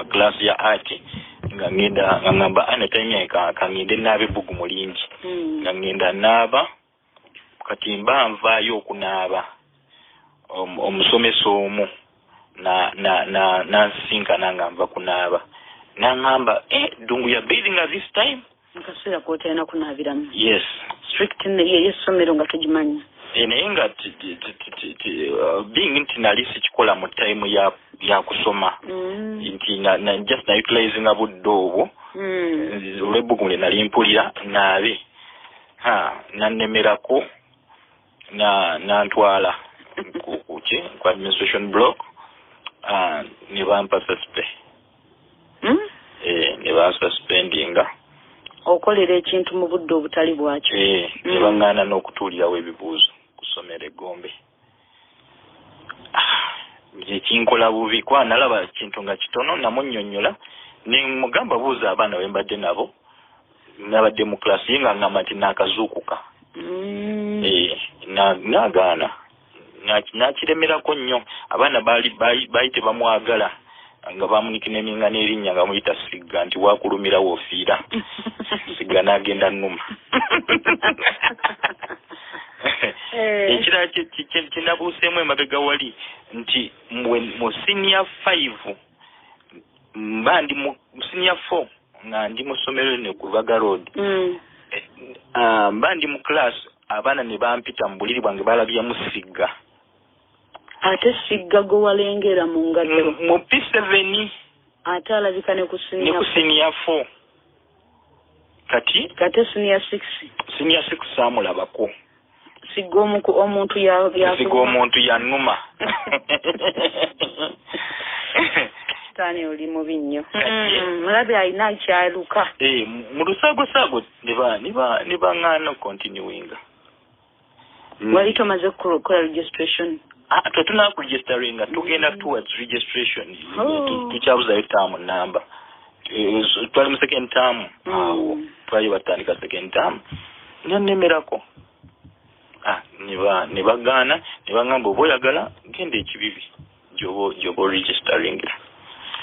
class ya art nga ngenda ngamba ana time ka ngende nabe bugu mulingi nga ngenda naba kati mbanvayo okunaaba omusomeso omu na sinka nangamba kunaaba nangamba dungu ya bathing at this time nkasira ko tena kunabiramu yes strict in yesomero nga tujimanya enenga being intinalisi chikola mu time ya kusoma inti na just na utilizing abuddobo ulebugu nali mpulira nabe nanemerako na ntwala kuche kwa administration block ne bampa suspend ne ba suspendinga okolera ekintu mu budde obutali bwakyo ne bangana n'okutulirawo ebibuuzo kusomera Gombe ekinkola bubi kwa nalaba kintu nga kitono namunnyonnyola ne mugamba buuza abaana bembadde nabo nabadde mu class yenga ngamba nti nakazuukuka nagaana nakiremerako nnyo abaana baali tebamwagala nga bamunikineminga n'erinnya nga muyita Sigga nti wakulumirawo ofiira Sigga n'agenda nnuma ekirala kinabuuseemu emabega wali nti mu senior 5 mba ndi mu senior 4 nga ndi mu ssomero ne ku Vaga Road mba ndi mu class abaana ne bampita mu buliri bwange balabyemu Sigga ate Sigga go walengera mu ngatto mu P7 ate alabika ne ku senior 4 kati senior 6 samulabako Sigga omuntu yanuma tani oli mu binnyo mulabi alina kyaluka mu lusagosago ne baŋŋaana continuing wali tomaze kukola registration tetuna kuregisteringa tugenda towards registration tukyabuzayo term number twali mu second term awo twali batandika second term nanemerako ne bagaana ne baŋŋamba oba oyagala genda ekibibi gyoba registering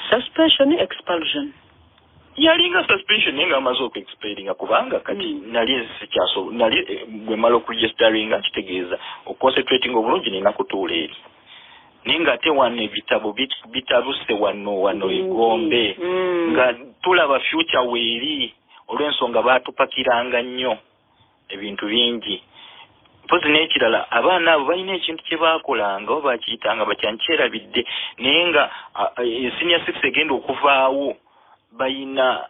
suspension expulsion yalinga suspension nga amaze okuexpairinga kubanga kati nali bwe mala okuregisteringa kitegeeza oconcentrating obulungi nina kutuula eri ninga ate wano ebitabo bitabuse wano Egombe nga tulaba future weeri olw'ensonga baatupakiranga nnyo ebintu bingi mpozi n'ekirala abaana abo balina ekintu kye baakolanga oba bakiyitanga bakyankyerabidde naye nga senior 6 egenda okuvaawo bayina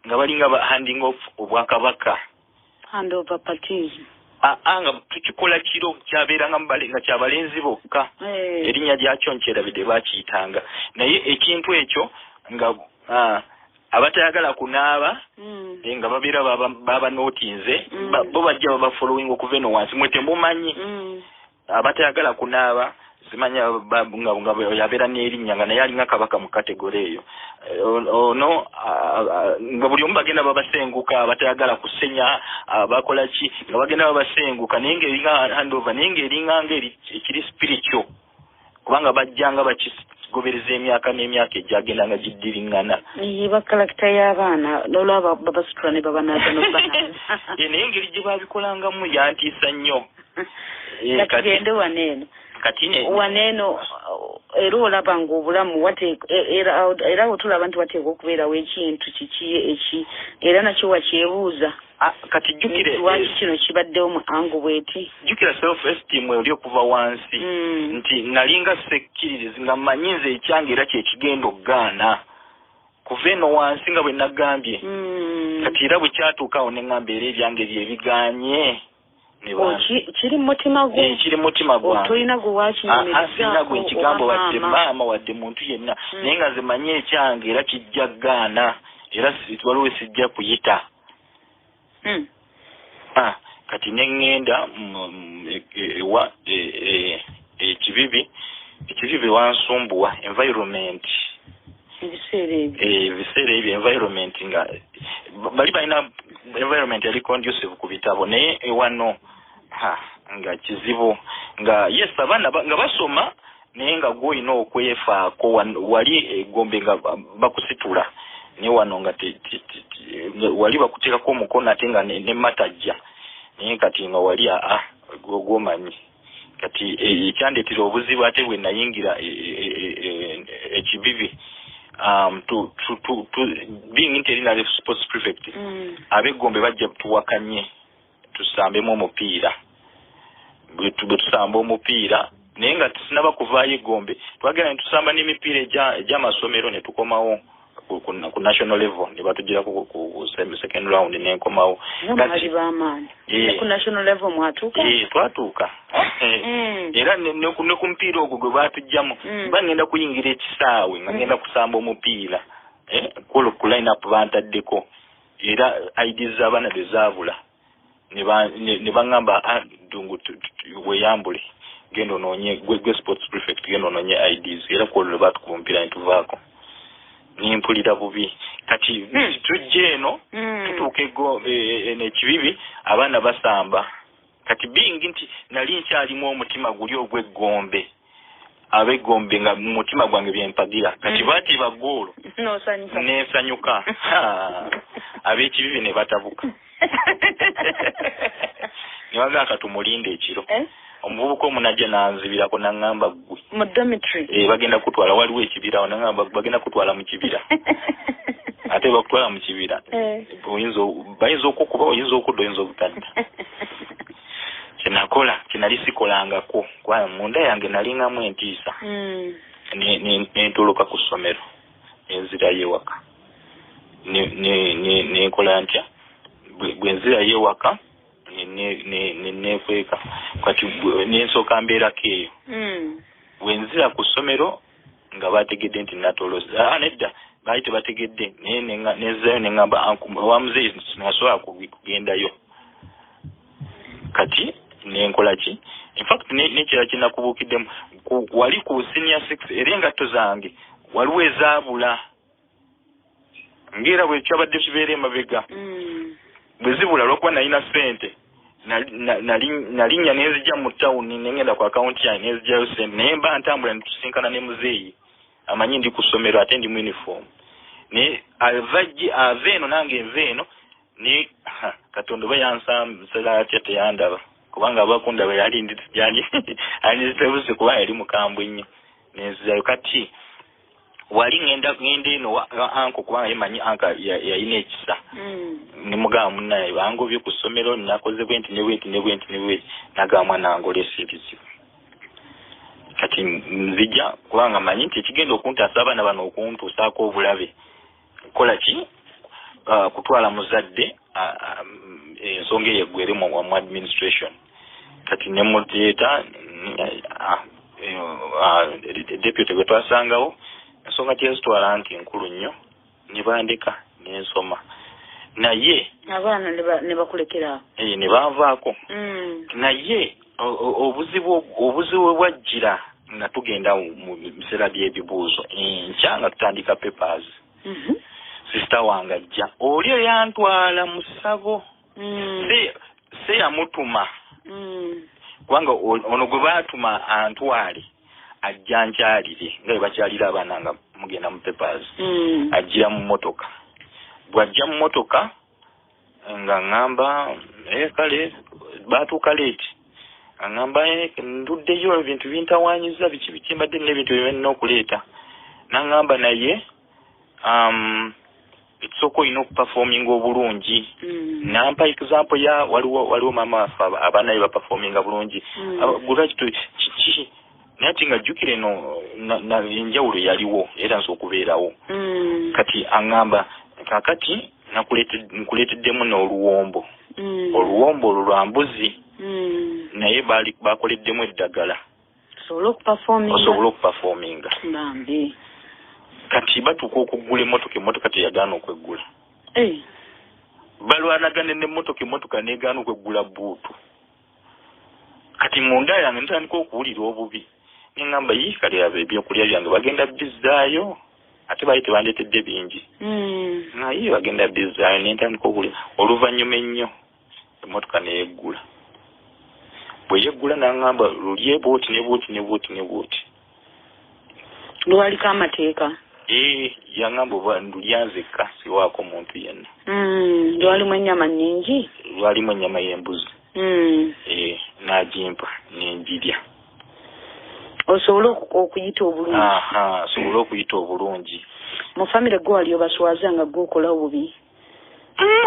nga balinga handing off obwakabaka handover parties nga tukikola kiro kyabeeranga nga kyabalenzi bokka erinnya lyakyo nkyerabidde bakiyitanga naye ekintu ekyo nga abatayagala kunaaba nga babeera baba notinze bo bajja baba following okuva eno wansi mwe temumanyi abatayagala kunaaba simanya nga yabeera n'erinnya nga naye alinga kabaka mu kategori eyo ono nga buli omu bagenda babasenguka abatayagala kusenya bakola ki nga bagenda babasenguka naye ng'eringa handover naye ng'eringa ekiri spiritual kubanga bajjanga bakigobereza emyaka n'emyaka egyagenda nga giddiringana ba karakita y'abaana lolaba babasitula ne babanaza n'obanaza naye engeri gye babikolangamu yantiisa nnyo katugende waneeno waneeno era olaba ng'obulamu era otulaba nti wateeka okubeerawo ekintu kiki era nakyo wakyebuuza kati jjukire lwaki kino kibaddewo mu angu bweti jjukira self esteem oli okuva wansi nti nalinga sekkiririzi nga mmanyi nze ekyange era kyekigenda okugaana kuva eno wansi nga bwe nagambye kati era bwe kyatuukaawo ne ŋŋamba era ebyange byebiganye kiri mutima gwo kiri mutima gwange tolina gwe wakinyumiza gwe ekigambo wadde maama wadde muntu yenna naye nga nze manyi ekyange era kijja gaana era waliwo sijja kuyita kati neŋŋenda ewa ekibibi wansumbuwa environment ebiseera ebyo environment nga bali balina environment yali conducive ku bitabo naye ewano nga kizibu nga yes abaana nga basoma naye nga gw'olina okwefaako wali egombe nga bakusitula naye wano nga wali bakuteekako omukono ate nga ne matajja naye kati nga wali gwomanyi kati ekyandeetera obuzibu ate bwe nayingira ekibibi being internal sports prefect ab'egombe bajja tuwakanye tusambemu omupiira bwe tusamba omupiira naye nga tusinaba kuvaayo egombe twagala ne tusamba n'emipiira egy'amasomero ne tukomawo ku national level ne batugira ku second round n'enkomawo kati bamaani ku national level mwatuuka twatuuka era ne ku mupiira ogwo gwe baatugjamu bagenda kuyingira ekisaawe nga ngenda kusamba omupiira ku line up bantaddeko era IDs z'abaana bwe zaabula ne baŋŋamba Dungu weyambule genda onoonye gwe sports prefect genda onoonye IDs era ku olwo baatukuba omupiira ne tuvaako nimpulira bubi kati tujje eno tutuuka n'ekibibi abaana basamba kati bingi nti nali nkyalimu omutima guli ogw'eggombe ab'eggombe nga mu mutima gwange byempagira kati baatiba ggoolo n'ensanyuka ab'ekibibi ne batabuka ne bagamba katumulinde ekiro omuvubuka omunajja nanzibirako naŋŋamba ggwe mu dormitory bagenda kutwala waliwo ekibira naŋŋamba bagenda kutwala mu kibira ate bakutwala mu kibira bayinza okukuba oyinza okudda oyinza obutadda kyenakola kyenali sikolangako kubanga munda yange nalingamu entiisa nentoloka ku ssomero nenzirayo ewaka nenkola ntya bwe nzirayo ewaka nekweka kati nensooka mbeerako eyo bwe nzira ku ssomero nga bategedde nti natoloza nedda baali tebategedde naye nezayo neŋŋamba wamuzeeyi nasobola kugendayo kati nenkola ki infact nekira kinakubuukiddemu wali ku senior 6 era engatto zange waliwo ezaabula ngera bwe kyabadde kibeera emabega bwe zibula lwokuba nalina ssente nalinnya nenzijja mu tawuni nengenda ku akawunti yange nenzijjayo ssente naye mba ntambula netusinkana ne muzeeyi amanyi ndi ku ssomero ate ndi mu uniform naye ava eno nange enva eno naye Katonda oba yansala atya teyandaba kubanga abakundaba yali nditebuse kubanga yali mukambwe nnyo nenzizayo kati wali ngenda eno anko kubanga yemanyi anka yalina ekisa nemugamba munnaye bangobye ku ssomero nakoze bwenti nebwenti nagamba mwana wange olesa ebizibu kati nzija kubanga manyi nti ekigenda okuntaasa abaana bano okuntuusaako obulabe kola ki kutwala muzadde ensonga eyo eggwere mu administration kati nemuteeta deputy gwe twasangawo ensonga tiyazitwala nti nkulu nnyo nebandeka nensoma naye abaana ne bakulekera ne banvaako naye obuzibu bwajjira nga tugenda mu biseera by'ebibuuzo nkya nga tutandika papers sister wange ajja oli yantwala mu ssabo se yamutuma kubanga ono gwe baatuma antwale ajja nkyalire nga bakyalira abaana nga mugenda mu papers ajjira mu motoka bw'ajja mu motoka nga ŋŋamba kale baatuuka leeti aŋŋamba nduddeyo ebintu bintawaanyiza biki mbadde n'ebintu byenina okuleeta naŋŋamba naye ekisooka olina okupafominga obulungi nampa example ya waliwo maama waffe abaana be bapafominga bulungi kiki naye ati nga jjukire eno enjawulo yaliwo era nsobola okubeerawo kati aŋŋamba kakati nkuleeteddemu n'oluwombo oluwombo olwo lwa mbuzi naye bakoleddemu eddagala osobola okupafominga kati batuuka okuggula emmotoka teyagaana okweggula balwanagane n'emmotoka negaana okweggula buutu kati munda yange ntandika okuwulira obubi neŋŋamba kale abo ebyokulya byange bagenda bizzaayo ate baali tebandeetedde bingi naye bagenda bizzaayo nentandika okuwulira oluvannyuma ennyo emmotoka neyeggula bwe yeggula naŋŋamba lulye bwoti ne bwoti lwaliko amateeka yangamba oba ndulyanzekka siwaako muntu yenna lwalimu ennyama nnyingi lwalimu ennyama y'embuzi n'agimpa nenjirya osobole okuyita obulungi sobole okuyita obulungi mu famire gwe wali obaswaza nga gwokola obubi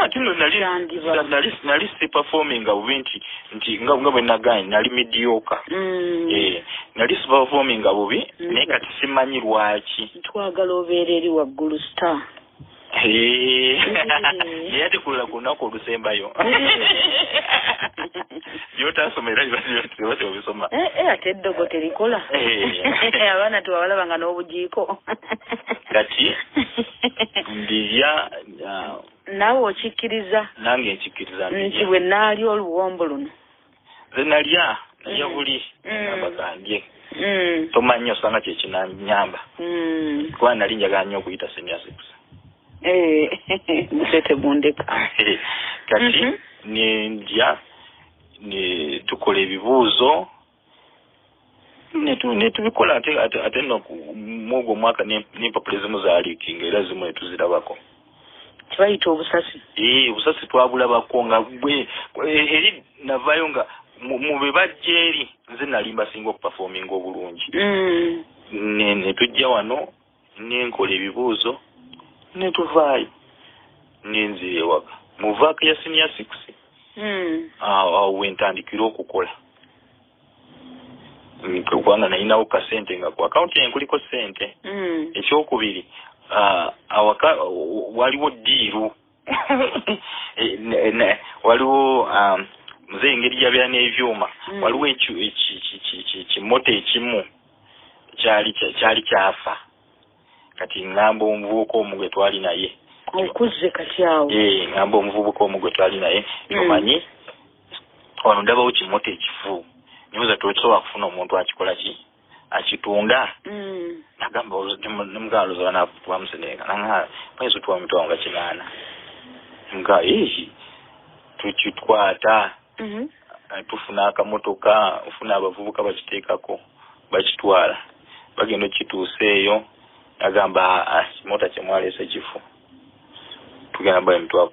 ate no nali si performing bubi nti nga bwe naganye nali midioka nali si performing bubi naye kati simanyi lwaki twagala obeera eri waggulu star naye ate kulala ku lunaku olusembayo byotasomera bibate obisoma ate eddogo terikola abaana tewabalabanga n'obujiiko kati ndirya naawe okikkiriza nange nkikkiriza nti bwe naalya oluwombo luno ze nalya buli namba kandye tomanyi osanga kyekinanyamba kuba nali njagala nnyo okuyita seniasikusa busete bundeka kati nendya tukola ebibuuzo netubikola ate no mwogwo omwaka n'empapula ezimu zaaliikinga era zimu netuzirabako kibayita obusasi obusasi twabulabako nga eri navaayo nga mube bajja eri nze nali mbasinga okupafominga obulungi netujja wano nenkola ebibuuzo netuvaayo nenzira ewaka mu vaaka ya senior 6 awo wentandikira okukola kubanga nalinawo kasente nga ku akawunti yange kuliko sente ekyokubiri awaka waliwo diiru waliwo muze engeri jabeera n'ebyuma waliwo kimoto ekimu kyali kyafa kati ngamba omuvubuka omu gwe twali naye okuzze kati awo ngamba omuvubuka omu gwe twali naye tomanyi wano ndabawo kimoto ekifu nibuza tosobola kufuna omuntu akikola ki akitunda nagamba nemugalo zona twamuseneka nanga paiso twamutoa nga kinana nga tukitwata tufuna akamotoka ufuna abavubuka bakiteekako bakitwala bagenda kituuseeyo agamba mota kyemwalese kifu tugenda bayo emitwalo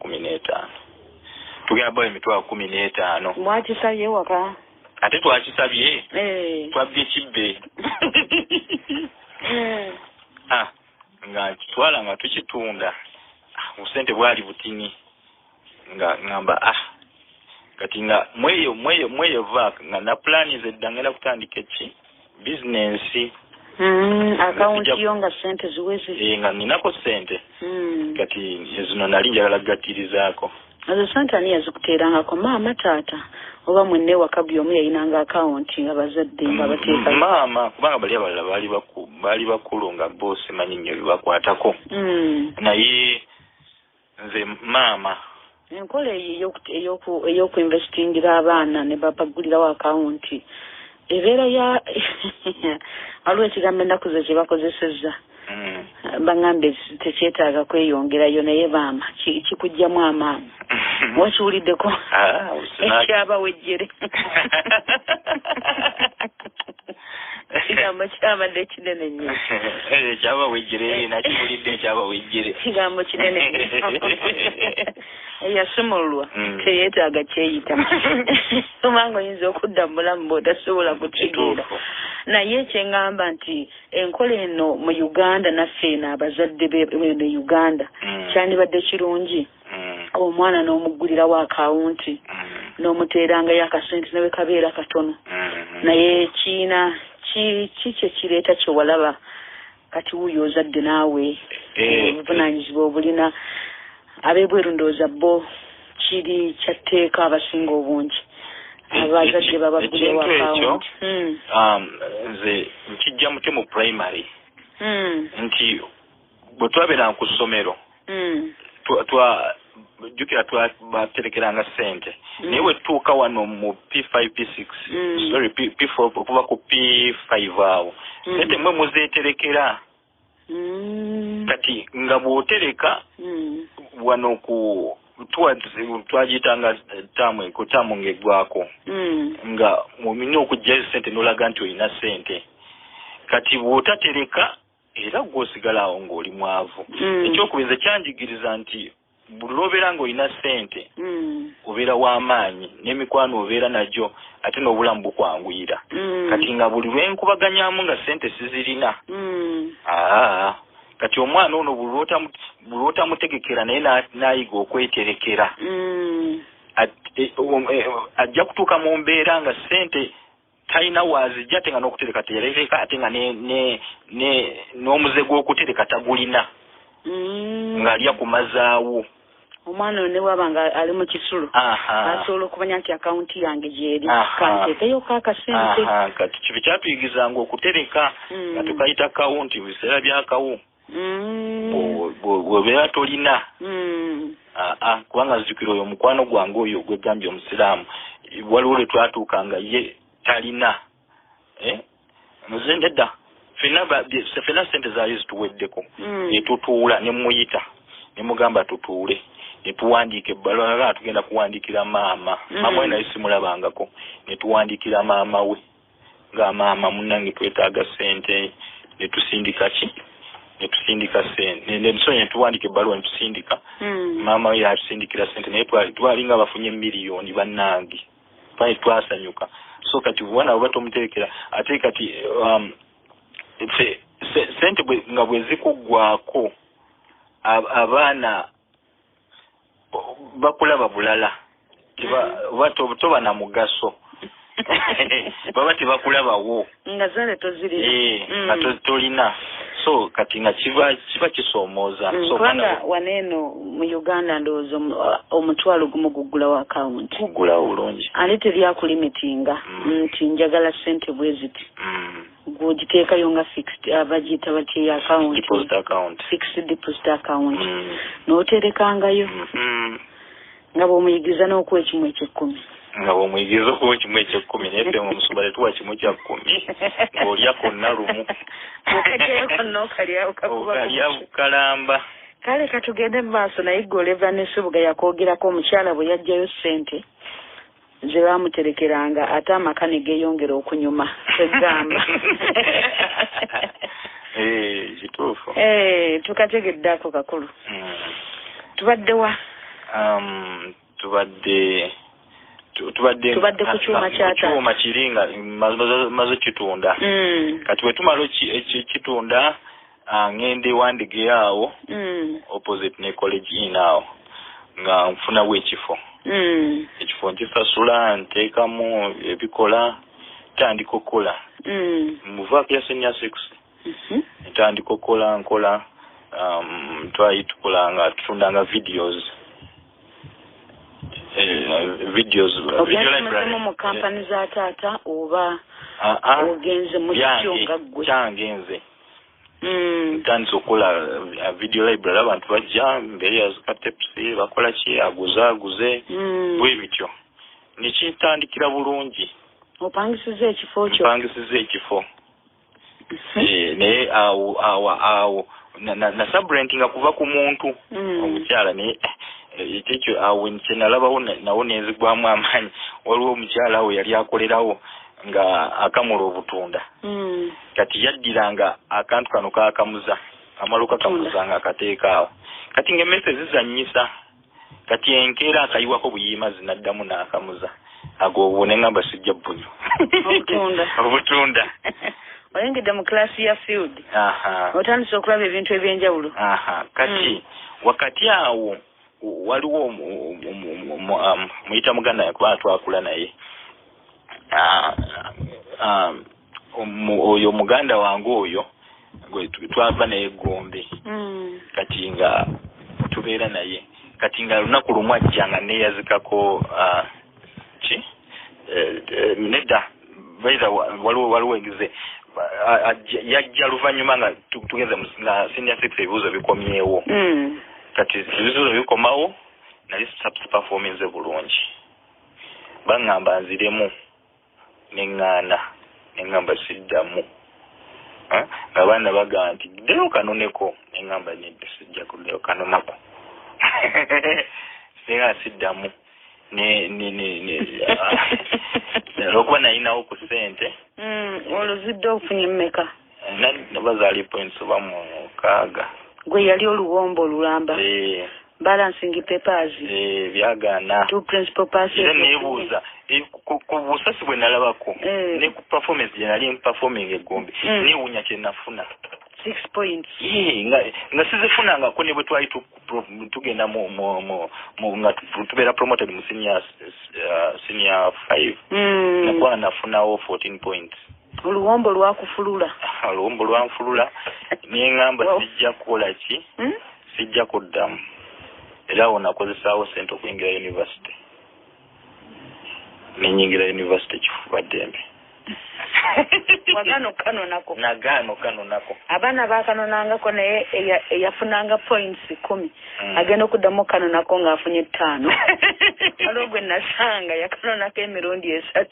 15 mwakisabye waka ate twakisabye twabbye kibbe nga kitwala nga tukitunda obusente bwali butini nga ngamba kati nga mweyo vaaka nga na plani zedda ngenda kutandika eki bizinensi akawunti yo nga sente ziweze nga ninako sente kati zino nali njagala kugatirizaako ezo sente ani yazikuteerangako maama taata oba mwenna ewaka buli omu yayinanga akawunti nga bazadde nga bateeka maama kubanga bali abalala baali bakulu nga bo simanyi nnyo bibakwatako naye nze maama enkola ey'okuinvestingira abaana ne babagulirawo akawunti ebeera ya waliwo ekigambo ennaku ze kye bakozesezza baŋŋambe tekyetaaga kweyongerayo naye maama kikugjamu amaanyi wakiwuliddeko ekyabawejjere kigambo kyabadde kinene nnyo ekyabawejjere nakiwulidde ekyabawejjere kigambo kinene nnyo eyasumulwa teyeetaaga kyeyita kubanga oyinza okudda mu bulamu bw'otasobola kukitegeera naye kyeŋŋamba nti enkola eno mu Uganda naffe eno abazadde b'eno Uganda kyandibadde kirungi omwana n'omuggulirawo akawunti n'omuteerangayo akasente ne bwe kabeera katono naye kiina kiki ekireeta kyewalaba kati wuuyo ozadde naawe obuvunaanyizibwa obulina ab'ebweru ndowooza bo kiri kyatteeka abasinga obungi abazadde babaggulewo akawunti nze nkijja mute mu primary nti bwe twabeeranga ku ssomero jjukira baterekeranga sente naye wetuuka wano mu P5 P6 sorry P4 okuva ku P5 awo sente mwe muzeeterekera kati nga bw'otereka wano ku twagiyitanga taamu ng'eggwako nga omina okugyayo sente n'olaga nti olina sente kati bw'otatereka era gwosigala awo ng'oli mwavu. Ekyokubinza kyanjigiriza nti buli lw'obeera ng'olina ssente obeera w'amaanyi n'emikwano obeera nagyo ate n'obulamu bukwanguyira. Kati nga buli lwenkubaganyaamu nga ssente sizirina. Kati omwana ono buli lw'otamutegekera naye n'ayiga okweterekera. Ajja kutuuka mu mbeera nga ssente talina waazijja ate nga n'okutereka teyaleka ate nga n'omuze gw'okutereka tagulina ng'alya ku mazaawo. Omwana ono ne bw'aba nga ali mu kisulu asobola okumanya nti akawunti yange gyeri kanteekeyoka akasente. Kati kibi kyatuyigizanga okutereka nga tukayita kawunti mu biseera by'akawu bw'obeera tolina. Kubanga nzijukira oyo mukwano gwange oyo gwegambye omusiraamu waliwo lwe twatuukanga ye talina. Muze dda ffenna ssente zaali zituweddeko tutuula ne muyita ne mugamba tutuule ne tuwandiika ebbaluwa nga tugenda kuwandiikira maama we naye simulabangako ne tuwandiikira maama we nga maama munnange twetaaga ssente ne tusindika netusindika ssente ne tuwandiika ebbaluwa ne tusindika maama we yatusindikira ssente naye twalinga bafunye miliyoni bannange twali twasanyuka. So kati bwana oba tomuterekera ate kati ssente nga bwe zikuggwaako abaana bakulaba bulala toba na mugaso baba tebakulabawo nga zale tozirina nga tolina. So kati nga kiba kisoomooza. Kubanga waneeno mu Uganda ndowooza omutwalo gumu guggulawo akawunti guggulawo bulungi ate teryakulimitinga nti njagala ssente bwe ziti gw'ogiteekayo nga fixed abagiyita batya fixed deposit account n'oterekangayo nga bw'omuyigiriza n'okuwa ekimu eky'ekkumi. Nga bw'omuyigiriza okuwa ekimu eky'ekkumi naye ffe mu musumba tetuwa kimu kya kkumi ng'olya konna lumu okalya bukalamba. Kale katugende mu maaso naye Goleva ne Sebuga yakoogerako omukyala bwe yajjayo ssente ze baamuterekeranga ate amaka ne geeyongera okunyuma tegamba. Kituufu. Tukategedde ako kakulu. Tubadde wa? Tubadde ku kyuma kyuma kiringa maze kitunda. Kati bwe tumala kitunda ngende wandige awo opposite ne college in awo nga nfunawo ekifo. Ekifo nkisasula nteekamu ebikola tandika okukola muvaako ya senior 6 tandika okukola nkola twali tukola nga tutundanga videos video library mu company za taata oba ogenze mu kyonga gwe kyangenze ntandise okukola video library abantu bajja mbere yazikatepsi bakola ki aguze bwe bityo nekitandikira bulungi. Opangisiza ekifo naye awo na subrentinga kuva ku muntu omukyala naye ekyo awo kyenalabawo nawo nenzigwamu amaanyi. Waliwo omukyala awo yali akolerawo nga akamula obutunda kati yaddiranga akantu kano kakamuza amaluka kamuza nga akateeka awo kati ng'emmese zizannyisa kati enkeera akayiwako buyiima zinaddamu n'akamuza ago obwo ngamba sijja bbunyo obutunda oyengedde mu class ya field otandise okulaba ebintu ebyenjawulo. Kati wakati awo waliwo muyita muganda kuba twakula naye oyo muganda wange oyo twava naye Gombe kati nga tubeera naye kati nga lunaku lumu ajjanga neyazikako nedda bayiza waliwo egize yajja luvannyuma nga tugenze nga senior 6 ebibuuzo bikomyewo kati ebibuuzo bikomawo nali performance bulungi baŋŋamba nziremu neŋŋaana neŋŋamba siddamu ng'abaana bagamba nti ddeyo kanoneko neŋŋamba nedda sijja kuddeyo kanonako singa siddamu olwokuba nalinawo ku ssente. Olwo zidde ofunye mmeka? Nabazali points bamukaaga. Gwe yali oluwombo lulamba. Balancing papers. Byagana. 2 principal passes. Nebuuza. Ku busasi bwe nalabako. Ne ku performance generally performing egombe. Newunya kye nafuna. 6 points. Nga sizifunanga ko ne bwe twali tugenda mu nga tubeera promoted mu senior 5. Nakwana nafunawo 14 points. Oluwombo lwakufulula. Oluwombo lwanfulula. Nengamba sijja kukola ki? Sijja kuddamu. Era onakozesaawo sente okuyingira university. Nenyingira university kifuba ddembe. Wagano kano nako. Nagano kano nako. Abana bakanonangako naye yafunanga points 10. Agenda okuddamu kano nako ng'afunye 5. Alogwe nasanga yakanonako emirundi 3.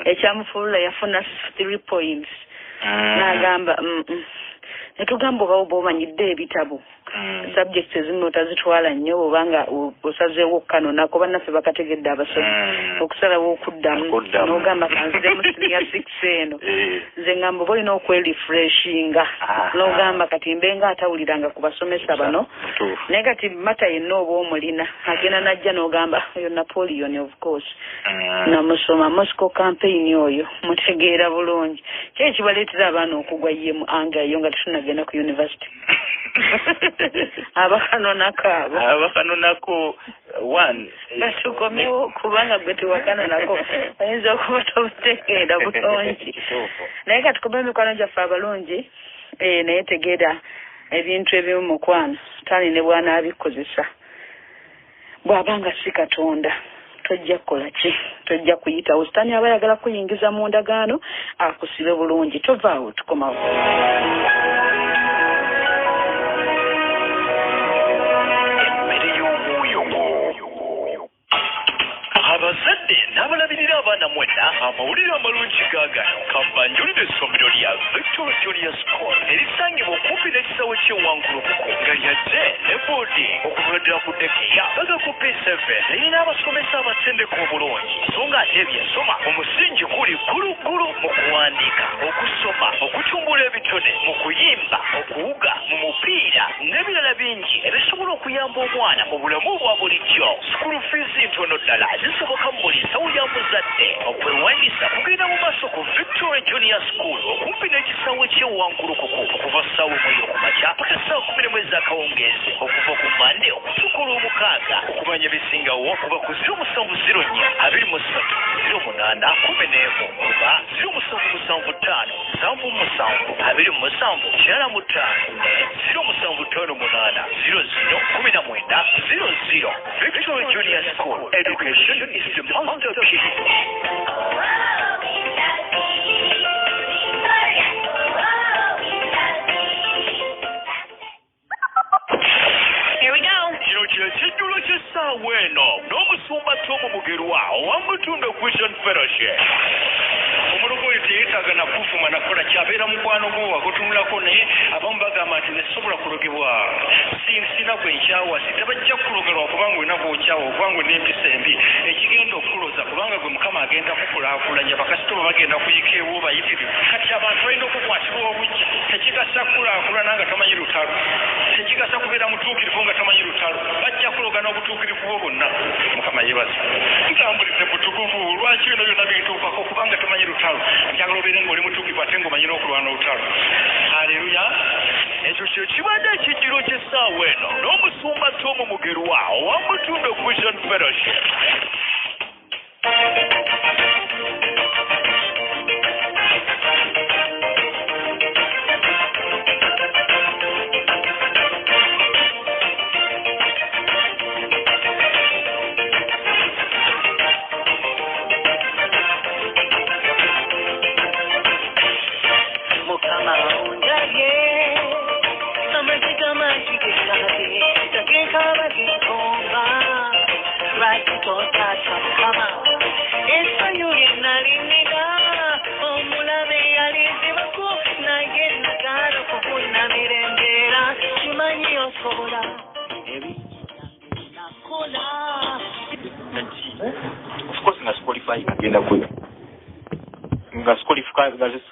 Ekyamufulula yafuna 3 points. Nagamba netugamba oba omanyidde ebitabo. Subjects ezimu otazitwala nnyo obanga osazeewo kanonako bannaffe bakategedde abasomi okusalawo okuddamu n'ogamba kanzire mu senior 6 eno nze ngamba oba olina okwerefreshinga n'ogamba kati mbenga atawuliranga ku basomesa bano naye kati mata yenna oba omulina agenda najja n'ogamba oyo Napoleon of course namusoma Moscow campaign oyo mutegeera bulungi kye ekibaleetera abaana okugwa ye mu anga eyo nga tetunagenda ku university. Abakanonako one batukomewo kubanga gwe tewakanonako oyinza okuba tobutegeera bulungi naye katukome emikwano gyaffe abalungi naye tegeera ebintu ebimu mukwano tani ne bwana abikozesa bw'abanga si Katonda tojja kukola ki tojja kuyitawo sitani aba yagala kuyingiza mu ndagaano akusibe bulungi tovaawo tukomawo. Abazadde n'abalabirira abaana mwena amawulire amalungi gaagano kambanjulire essomero lya Victoria Junior School erisangibwa okumpi n'ekisawo ky'ewankulukuku nga lyazze ne boarding okuvuddira ku dekeya bagaku P7 lirina abasomesa abatendeka obulungi so nga ate ebyensoma omusingi guli gguluggulu mu kuwandiika okusoma okutumbula ebitone mu kuyimba okuwuga mu mupiira n'ebirala bingi ebisobola okuyamba omwana mu bulamu bwa bulijjo. School fees ntono ddala zisoboka mu buli nsawo ya muzadde okwewandiisa kugenda mu maaso ku Victoria Junior School okumpi n'ekisawo ky'ewankulukuku okuva ssaawa 1 okumakya paka ssaawa 11 ez'akawungeezi okuva ku Mande okutuuka olw'omukaaga. Okumanya ebisingawo kuba ku 0704 23 08 11 oba 0775 77 27 ne 0758 00 Victoria Junior School. Education is the master key. Here we go. Kino kyekijjulo ky'essaawa eno n'omusumba Tom Mugerwa ow'Amutunda Christian Fellowship. Omulugoyi teyeetaaga na kufuma nakola kyabeera mukwano gwo wagutunulako naye abamu bagamba nti nesobola kulogebwa sina gwe nkyawa sitabajja kulogerwa kubanga olina gwokyawa okubanga olina empisa embi ekigenda okuloza kubanga gwe Mukama agenda kukulaakulanya bakasitoma bagenda kuyika ewo bayitirivu. Kati abantu balina okukwatibwa obujja tekigasa kulaakulana nga tamanyi lutalo tekigasa kubeera mutuukirivu nga tamanyi lutalo bajja kulogana obutuukirivu bwo bwonna. Mukama yeebaza ntambulidde butukuvu lwaki bino byonna bituukako kubanga tamanyi lutalo njagala obeere ng'oli mutuukirivu ate ng'omanyi n'okulwana olutalo. Haleluya. Ekyo kye kibadde ekijjulo ky'essaawa eno n'omusumba Tom Mugerwa ow'Amutunda Christian Fellowship.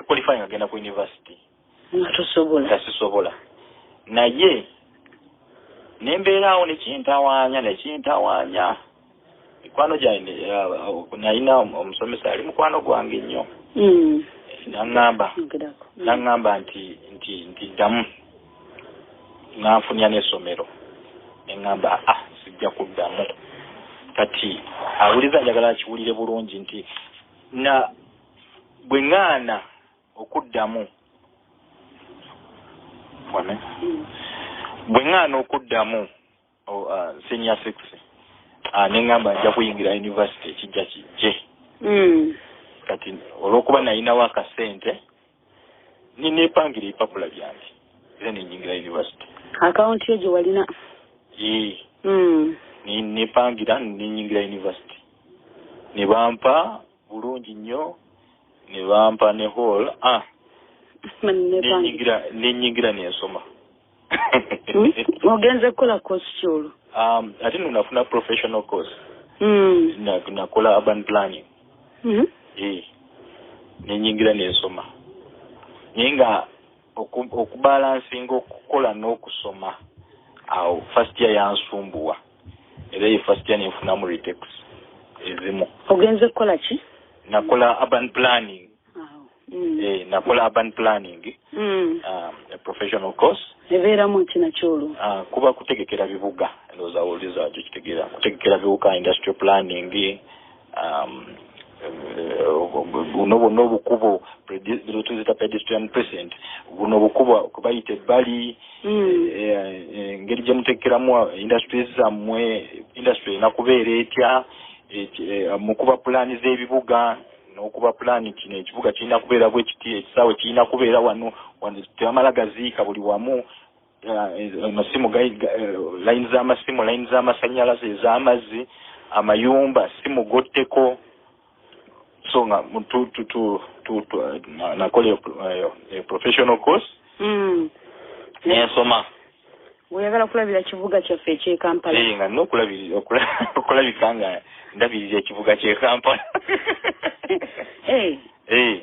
Qualifying agenda ku university tasisobola naye nembeeraawo nekintawaanya mikwano gyange nalina omusomesa ali mukwano gwange nnyo naŋŋamba nti ddamu nanfunya n'essomero neŋŋamba sijja kuddamu kati awuliza njagala akiwulire bulungi nti bwe ŋŋaana okuddamu senior 6 neŋŋamba nja kuyingira university ekijja kijje kati olw'okuba nalinawo akasente nineepangira ebipapula byange era nenyingira university akawunti egyo walina neepangira nenyingira university ne bampa bulungi nnyo ne bampa ne hall nenyingira nensoma ogenze kukola course ki olwo ate nafuna professional course nakola urban planning nenyingira nensoma naye nga okubalansinga okukola n'okusoma awo first year yansumbuwa era ye first year nenfunamu retex ezimu. Ogenze kukola ki? Nakola urban planning. Nakola urban planning. A professional course. Ebeera mu kina kyolo. Kuba kutegekera bibuga ndoza oliza kyo kitegera kutegekera bibuga industrial planning buno bukubo tuzita pedestrian present buno bukubo kubayite bali ngeri gye mutekeramu industries zamwe industry nakubeera etya mukuba plani z'ebibuga n'okuba plani kino ekibuga kirina kubeera bwe kiti ekisaawe kirina kubeera wano tebamala gaziika buli wamu amasimu line z'amasimu line z'amasannyalaze ez'amazzi amayumba simugotteko so nga nakola professional course nensoma oyagala kulabira kibuga kyaffe eky'e Kampala nga nina okulabika nga ndabirira ekibuga ky'e Kampala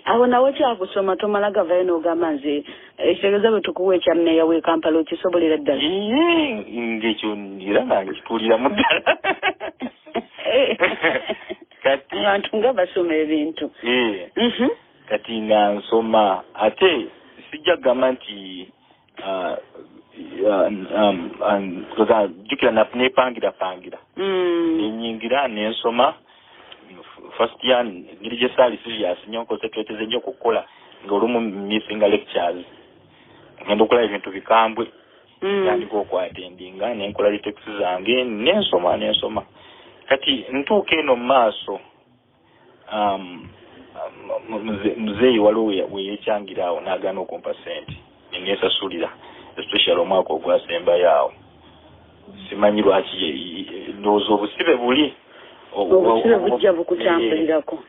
awo nawe kyakusoma tomala gavayo n'ogamba nze ekitegeeza bwe tukuwa ekya mmeeya w'e Kampala okisobolera ddala ng'ekyo era nga nkituuliramu ddala kati abantu nga basoma ebintu kati nga nsoma ate sijja kugamba nti jjukira nepangira nenyingira nensoma first year ngeri gye saali serious nnyo nconcentrate nnyo kukola ng'olumu missinga lectures ngenda okola ebintu bikambwe tandika okwatendinga nenkola litex zange nensoma kati ntuuka eno mu maaso muzeeyi waliwo weyekyangiraawo n'agaana okumpa sente neneesasulira especially omwaka ogwasembayo awo simanyi lwaki ndowooza obusibe buli obusibe bujja bukutambulirako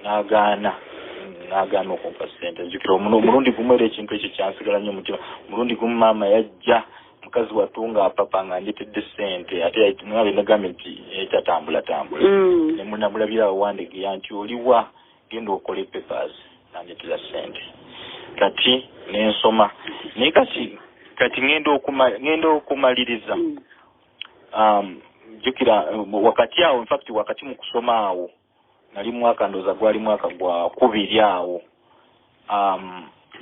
n'agaana okumpa sente nzikira omulundi gumu era ekintu ekyo kyansigala nnyo mutima omulundi gumu maama yajja mukazi watunga apapa nga ndetedde sente ate nabe nagambye nti etatambula nemunamulabirawo wandegeya nti oliwa genda okola papers nandetera sente kati nensoma naye kati ngenda okumaliriza jukira wakati awo infact wakati mu kusoma awo nali mwaka ndoza gwali mwaka gwa 2 awo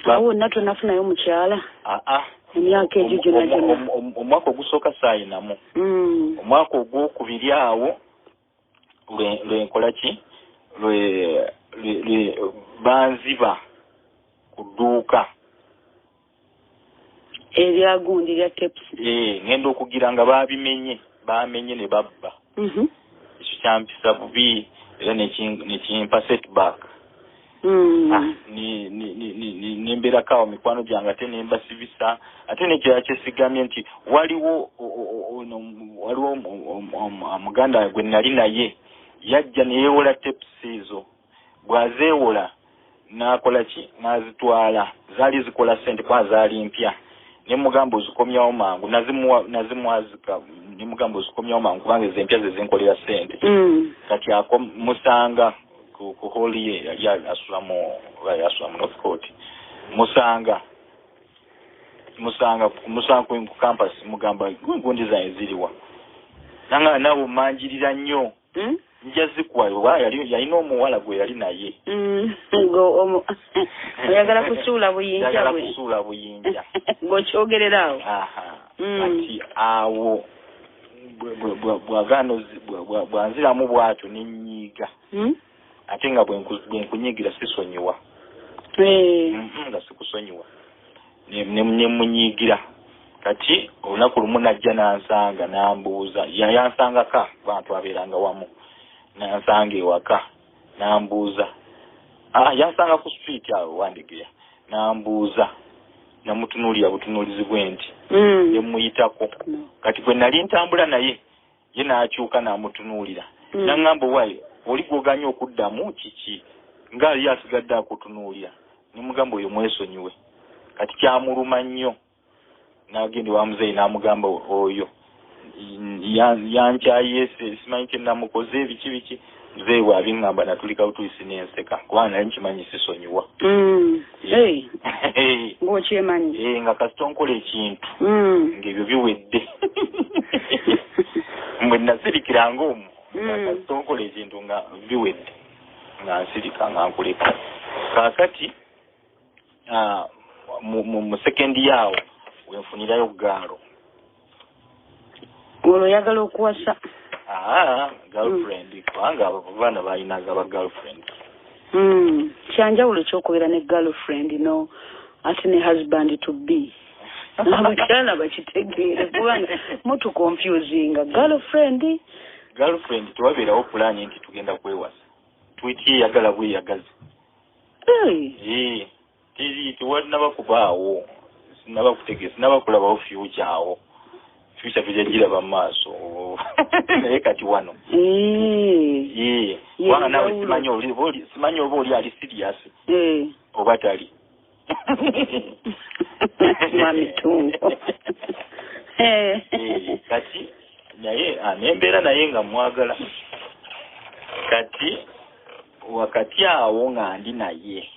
awo nato nafunayo mukyala emyaka egyo gyonna omwaka ogusooka saayinamu omwaka ogwokubiri awo lwenkola ki banziba ku dduuka eryagundi lya teps ngenda okugira nga bamenye ne babba ekyo kyampisa bubi era nekimpa setback nembeerako awo mikwano gyange ate nembasibisa ate nekirala kyesigamye nti waliwo muganda gwe nali naye yajja neyewola tepusi ezo bwazeewola n'akola ki n'azitwala zaali zikola sente kuba zaali mpya nemugamba ozikomyawo mangu nazimwazika nemugamba ozikomyawo mangu kubanga ezempya zezinkolera sente kati musanga ku holi ye yali asula mu North Court musanga musanga ku campus mugamba gundi zaye ziriwa nanga nabo manjirira nnyo njazikwa yalina omuwala gwe yali naye ngo oyagala kusuula buyinja ng'okyogererawo ati awo bwanziramu bwatyo nenyiiga ate nga bwenkunyigira sisonyiwa nga sikusonyiwa nemunyiigira kati olunaku lumu najja nansanga nambuuza yansangaka bantu abeeranga wamu nansanga ewaka nambuuza yansanga ku street awo Wandegeya nambuuza namutunuulira butunuulizi bwe nti yemuyitako kati bwe nali ntambula naye ye n'akyuka namutunuulira naŋŋamba wayi oli gwoganya okuddamu kiki nga ali asigadde akutunuulira nemugamba oyo mwesonyiwe kati kyamuluma nnyo n'agenda wa muzeeyi n'amugamba oyo yankyaye simanyi kye namukoze biki muzeeyi bw'abiŋŋamba natulika butuyisi n'enseka kubanga nali nkimanyi sisonyiwa ng'okyemanyi nga kasita onkola ekintu ng'ebyo biwedde mbwe nasirikiranga omwo nga kasita onkola ekintu nga biwedde nga nsirika nga nkuleka kaakati mu sekendi yaawo wenfunirayo gaalo olwo oyagala okuwasa girlfriend kubanga abaana balinaga aba girlfriend kyanjawulo ekyokubeera ne girlfriend no ate ne husband to be abakyala bakitegeere kubanga mutu confusinga girlfriend tewabeerawo pulaani nti tugenda kwewasa twetiyeyagala bweyagazi tewalinaba kubaawo sinaba kutegeeza sinaba kulabawo future awo future tujagiraba mu maaso naye kati wano kubanga nawe simanyi oba oli ali serious oba tali mamitungo kati naye nembeera naye nga mwagala kati wakati awo nga ndi naye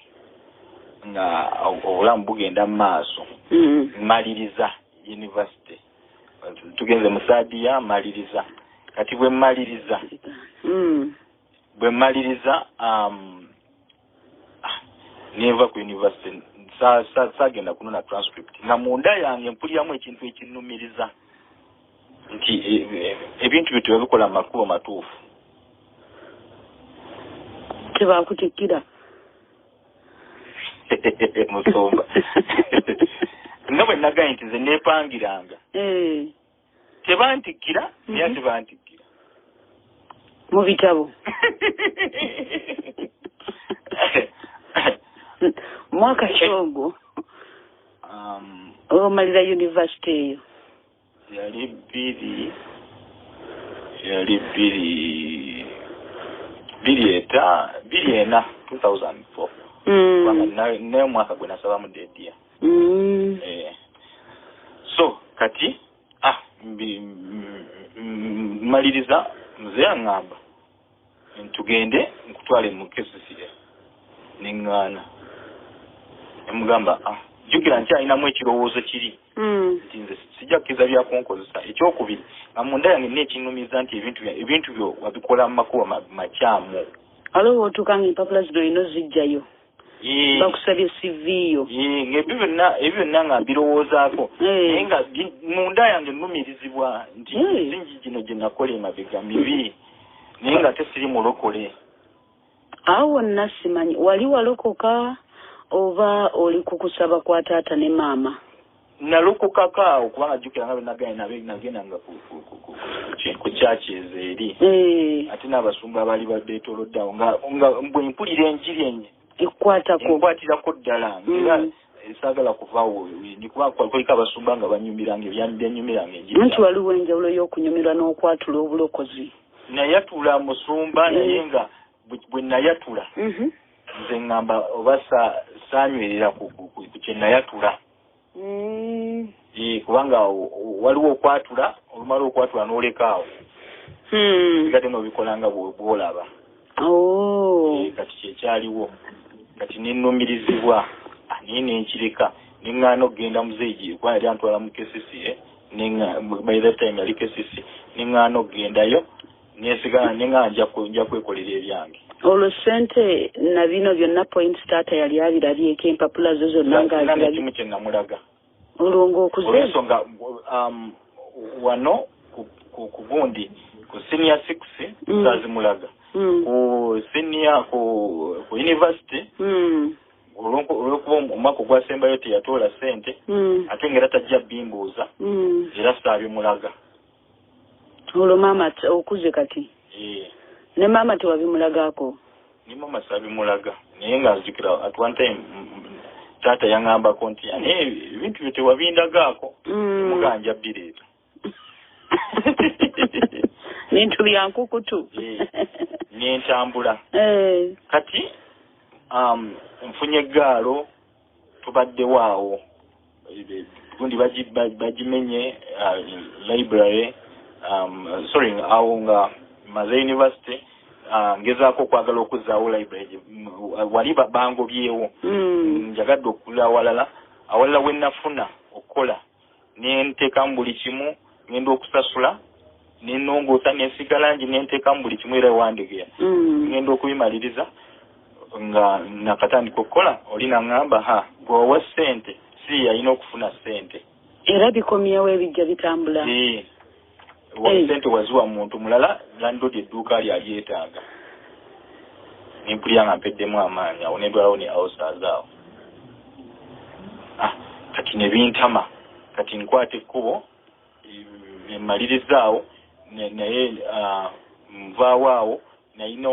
nga obulamu bugenda mu maaso maliriza university tugenze mu Sadia maliriza kati bwe maliriza neva ku university sagenda kunona transcript nga munda yange mpuliramu ekintu ekinnumiriza nti ebintu bye tebabikola mu makubo matuufu tebakutikkira musomba nga bwe nagaye nti nze neepangiranga tebantikkira naye ate bantikkira mu bitabo mwaka ki ogwo omalira university eyo yali bbiri ena 2004 naye omwaka gwe nasabamu dedia so kati maliriza muzeeyi aŋŋamba ntugende nkutwale mu KCCA neŋŋaana nemugamba jjukira nkyalinamu ekirowoozo kiri nti nze sijja kukkiriza byakunkozesa ekyokubiri nga munda yange neekinnumiza nti ebintu byo wabikola mu makubo makyamu aliwo otuuka nga empapula zino olina ozijjayo bakusabye CV yo ebyo byonna nga mbirowoozaako naye nga munda yange nnumirizibwa nti singi gino gye nakola emabega mibi naye nga tesiri mulokole awo wonna simanyi wali walokoka oba oli kukusaba kwa taata ne maama nalokokako awo kubanga jjukira nga benagendanga ku kyaki ezo eri ate n'abasumba abaali babeetoloddeawo nga bwe mpulira enjiri enye ekwatirako ddala era saagala kuvaawo kuliko abasumba nga banyumiranga ebyanyumiranga enjiri nti waliwo enjawulo y'okunyumirwa n'okwatula obulokozi nayatula musumba naye nga bwe nayatula nze ŋŋamba oba saanywerera ku kye nayatula kubanga waliwo okwatula olumala okwatula n'olekaawo sigate n'obikola nga bw'olaba kati kyekyaliwo kati nennumirizibwa naye nenkireka ningano genda muzeji kwa yali antwala mu KCC ninga by that time yali KCC ningano genda yo nesigala ninganja kunja kwekolera ebyange olosente na bino byonna point starter yali abirabye empapula zozo nanga nanga kimu kye namulaga olongo okuze ensonga wano ku gundi ku senior 6 tazimulaga ku senior ku university olwokuba omwaka ogwasembayo teyatoola sente ate ngera tajja bimbuuza era saabimulaga olwo maama okuze kati ne maama tewabimulagako ni maama saabimulaga naye nga nzijukira at one time taata yaŋŋambako nti naye ebintu byo tewabindagaako muganja bireeta bintu byankukutu nentambula kati nfunye eggaalo tubaddewaawo gundi bagimenye library sorry awo nga maze university ngezaako okwagala okuzzaawo library wali bangobyewo njagadde okula awalala we nafuna okukola nenteekamu buli kimu ngenda okusasula nenongoosa nensigala ngi nenteekamu buli kimu era ewandegeya ngenda okubimaliriza nga nakatandika okukola oli naŋŋamba bw'owa ssente si yalina okufuna ssente era bikomyewo ebijja bitambula ssente waziwa muntu mulala landlord edduuka lyali yeetaaga nempulira nga mpeddemu amaanyi awo nedwalawo ne houses awo kati ne bintama kati nkwata ekkubo emmalirizaawo naye nvaawo awo nalina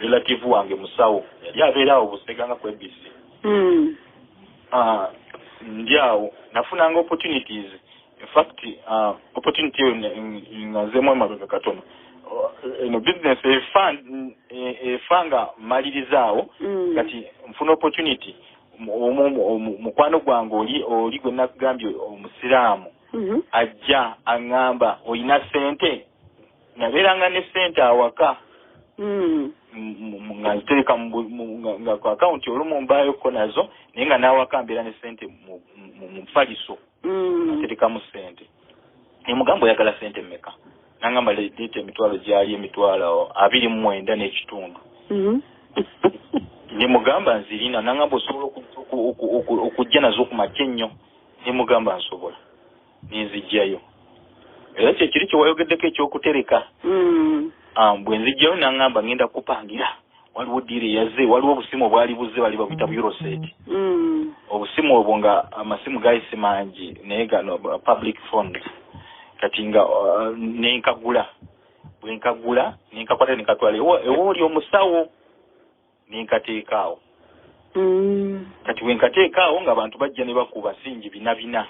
relative wange musawo yali abeera awo Busega nga kwebisi ndi awo nafunanga opportunities in fact opportunity nga nzeemu emabega katono eno business efanga malirizaawo kati nfuna opportunity mukwano gwange oli gwe nakugambye omusiraamu ajja aŋŋamba olina ssente nabeeranga ne ssente awaka nga nzitereka nga ku akawunti olumu mbaayoko nazo naye nga naawaka mbeera ne ssente mu faliso nterekamu ssente emugamba oyagala ssente mmeka naŋŋamba leeta emitwalo gyali emitwalo 29 n'ekitundu nemugamba nzirina naŋŋamba osobola okujja nazo ku makya ennyo nemugamba nsobola nenzijjayo era kyekiri kyewayogeddeko ekyokutereka bwe nzijjayo naŋŋamba ngenda kupangira waliwo diira eyaze waliwo obusimu obwali buzze bali babuyita Euroset obusimu obwo nga amasimu gayise mangi naye gano public phones kati nga nenkagula bwe nkagula nenkakwata nenkatwala ewooli omusawo nenkateekaawo kati bwe nkateekaawo nga abantu bajja ne bakuba singi bina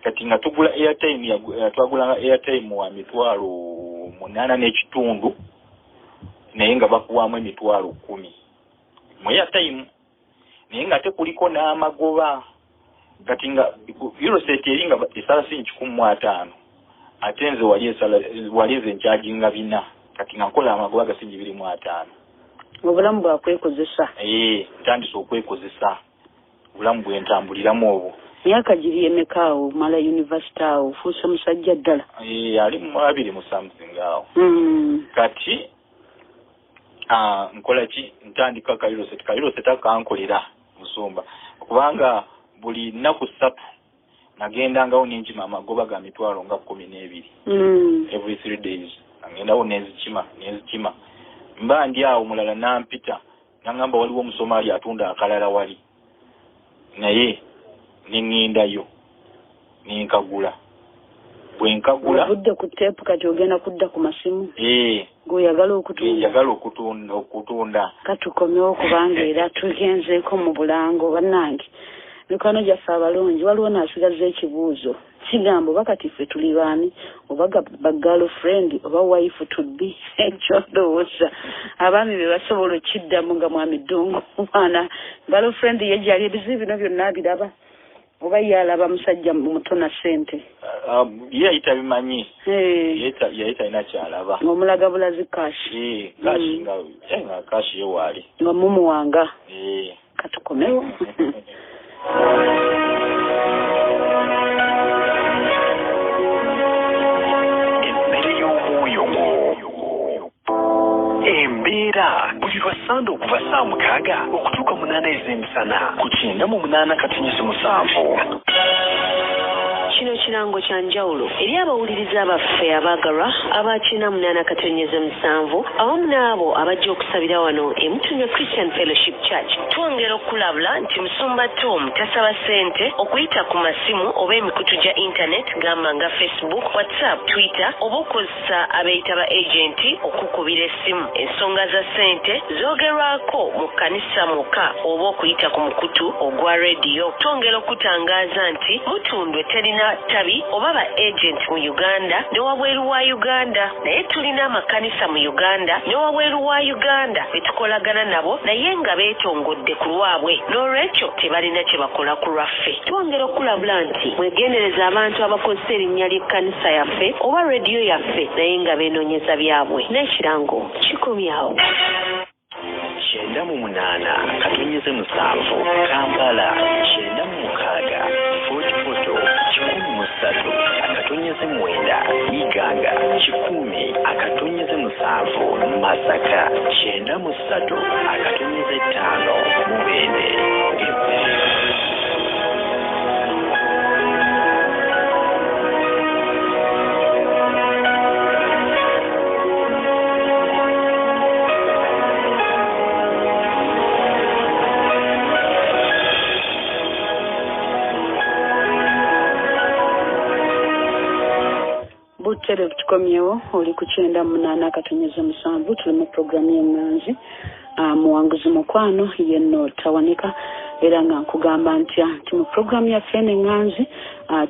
kati nga tugula airtime twagulanga airtime wa mitwalo 8 n'ekitundu naye nga bakuwamu emitwalo 10 mu airtime naye nga tekuliko n'amagoba kati nga Euroset eri nga esala singi 15 ate nze wali nze nkyajinga 4 kati nga nkola amagoba gasingi 25 obulamu bwakwekozesa ntandise okwekozesa obulamu bwentambuliramu obwo myaka giri emekaawo mala university awo ofuuse musajja ddala ali mu 2 mu something awo kati nkola ki ntandika Euroset akankolera musumba kubanga buli nnaku 3 nagendangawo nenjima amagoba ga mitwalo nga 12 every 3 days nagendawo nenzikima mba ndi awo mulala nampita naŋŋamba waliwo omusomaali atunda akalala wali naye ningindayo ninkagula bwe nkagula budde ku tepu kati ogenda kudda ku masimu gweoyagala okutunda katukomewo kubanga era tugenzeeko mu bulango bannange mikwano gyaffe abalungi waliwo naasigaza ekibuuzo kigamba oba kati ffe tuli baani oba bagirlfriend oba wife to be ekyondowooza abaami be basobola okiddamu nga mwami ddungu mwana girlfriend ye gyali ebizibu bino byonna abiraba oba yalaba musajja muto na ssente ye ayita bimanyi yayita alina kyalaba ng'omulaga bulazi kashi nga kashi ye waali nga mumuwanga katukomewo Embeera buli lwasande okuva saa 6 okutuuka 8 ez'emisana ku 98.7. Kino kirango kya njawulo eri abawuliriza abaffe abaagalwa abakina 8.7 awamu n'abo abajja okusabira wano e Mutunya Christian Fellowship Church. Twongera okulabula nti Musumba Tom tasaba ssente okuyita ku masimu oba emikutu gya internet gamba nga Facebook, WhatsApp, Twitter oba okozesa abeeyita ba agenti okukubira essimu. Ensonga za ssente zoogerwako mu kkanisa muka oba okuyita ku mukutu ogwa rediyo. Twongera okutangaaza nti Mutundwe terina tabi oba ba agent mu Uganda ne wabweru wa Uganda, naye tulina amakanisa mu Uganda ne wabweru wa Uganda betukolagana nabo naye nga beetongodde ku lwabwe, n'olwekyo tebalina kye bakola ku lwaffe. Twongera okulabula nti mwegendereza abantu abakozesa erinnya ly'ekkanisa yaffe oba rediyo yaffe naye nga beenoonyeza byabwe. N'ekirango kikomyawo. 98.7 Kampala 96 Fort Portal 13.9 Iganga 10.7 Masaka 93.5 Mubende. Butere tukomyewo oli ku 98.7 tuli mu programu y'enganzi. Muwanguzi mukwano yenno tawanika era nga nkugamba ntya nti mu programu yaffe n'enganzi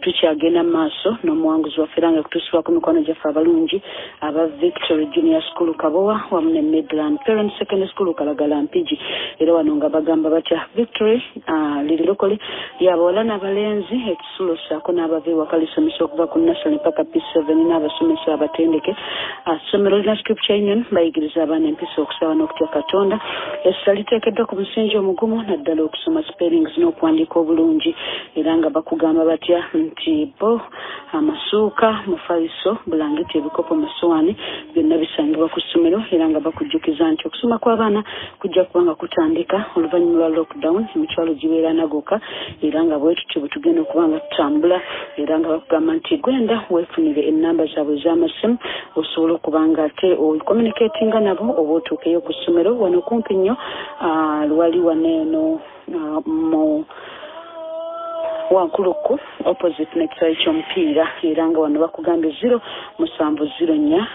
tukyagenda maaso n'omuwanguzi waffe era nga kutuusibwa ku mikono gyaffe abalungi aba Victory Junior School Kabowa wamu ne Midland Parent Secondary School Kalagala Mpigi. Era wano nga bagamba batya Victory liri lokole ly'abawala n'abalenzi ekisulo ssaako n'abava ewaka lisomesa okuva ku national paka P7 n'abasomesa abatendeke. Ssomero lina Scripture Union bayigiriza abaana empisa okusaba n'okutya Katonda. Essala liteekeddwa ku musingi omugumu naddala okusoma spellings n'okuwandiika obulungi era nga bakugamba batya nti bo amasuuka mufaliso bulangiti ebikopo masowaani byonna bisangibwa ku ssomero era nga bakujjukiza nti okusoma kw'abaana kujja kuba nga kutandika oluvannyuma lwa lockdown emitwalo gibeera nagoka era nga bwe tutyo bwe tugenda okuba nga tutambula era nga bakugamba nti gwenda weefunire ennamba zaabwe ez'amasimu osobola okuba nga ate ocommunicatinga nabo oba otuukeyo ku ssomero wano kumpi nnyo lwali waneeno mu wankuluku opposite n'ekisaawe ky'omupiira era nga wano bakugambye 0704230 ne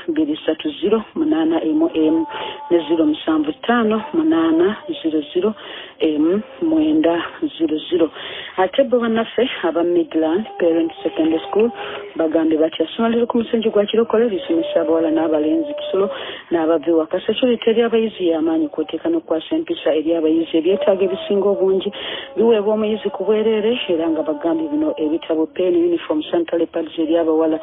0758000 ate bo bannaffe aba Midland Parent Secondary School bagambye bati essomero liri ku musingi gwa kirokole lisomesa abawala n'abalenzi kisulo n'abava ewaka security eri abayizi y'amaanyi kwoteeka n'okukwasa empisa eri abayizi ebyetaaga ebisinga obungi biweebwa omuyizi ku bwereere era nga bagambye bino ebitabo pen uniform sanitary pads eri abawala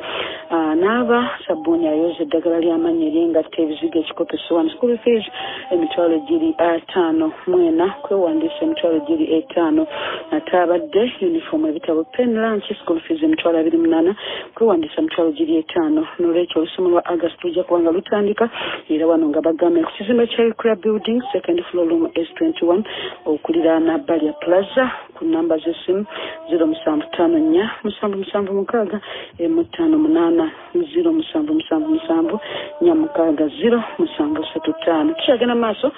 n'aba sabbuuni ayoza eddagala ly'amaanyi ery'engatta ebizigo ekikopo essowaani school fees emitwalo giri 54 kwewandiisa emitwalo giri 5 ate abadde uniform ebitabo pen lunch school fees emitwalo 28 kwewandiisa emitwalo giri 5 n'olwekyo olusomo lwa August lujja kuba nga lutandika era wano nga bagambye ku kizimbe kya Ukra building second floor room S21 okuliraana Balia Plaza ku namba z'essimu 0754 776 077 07735 tukyagenda maaso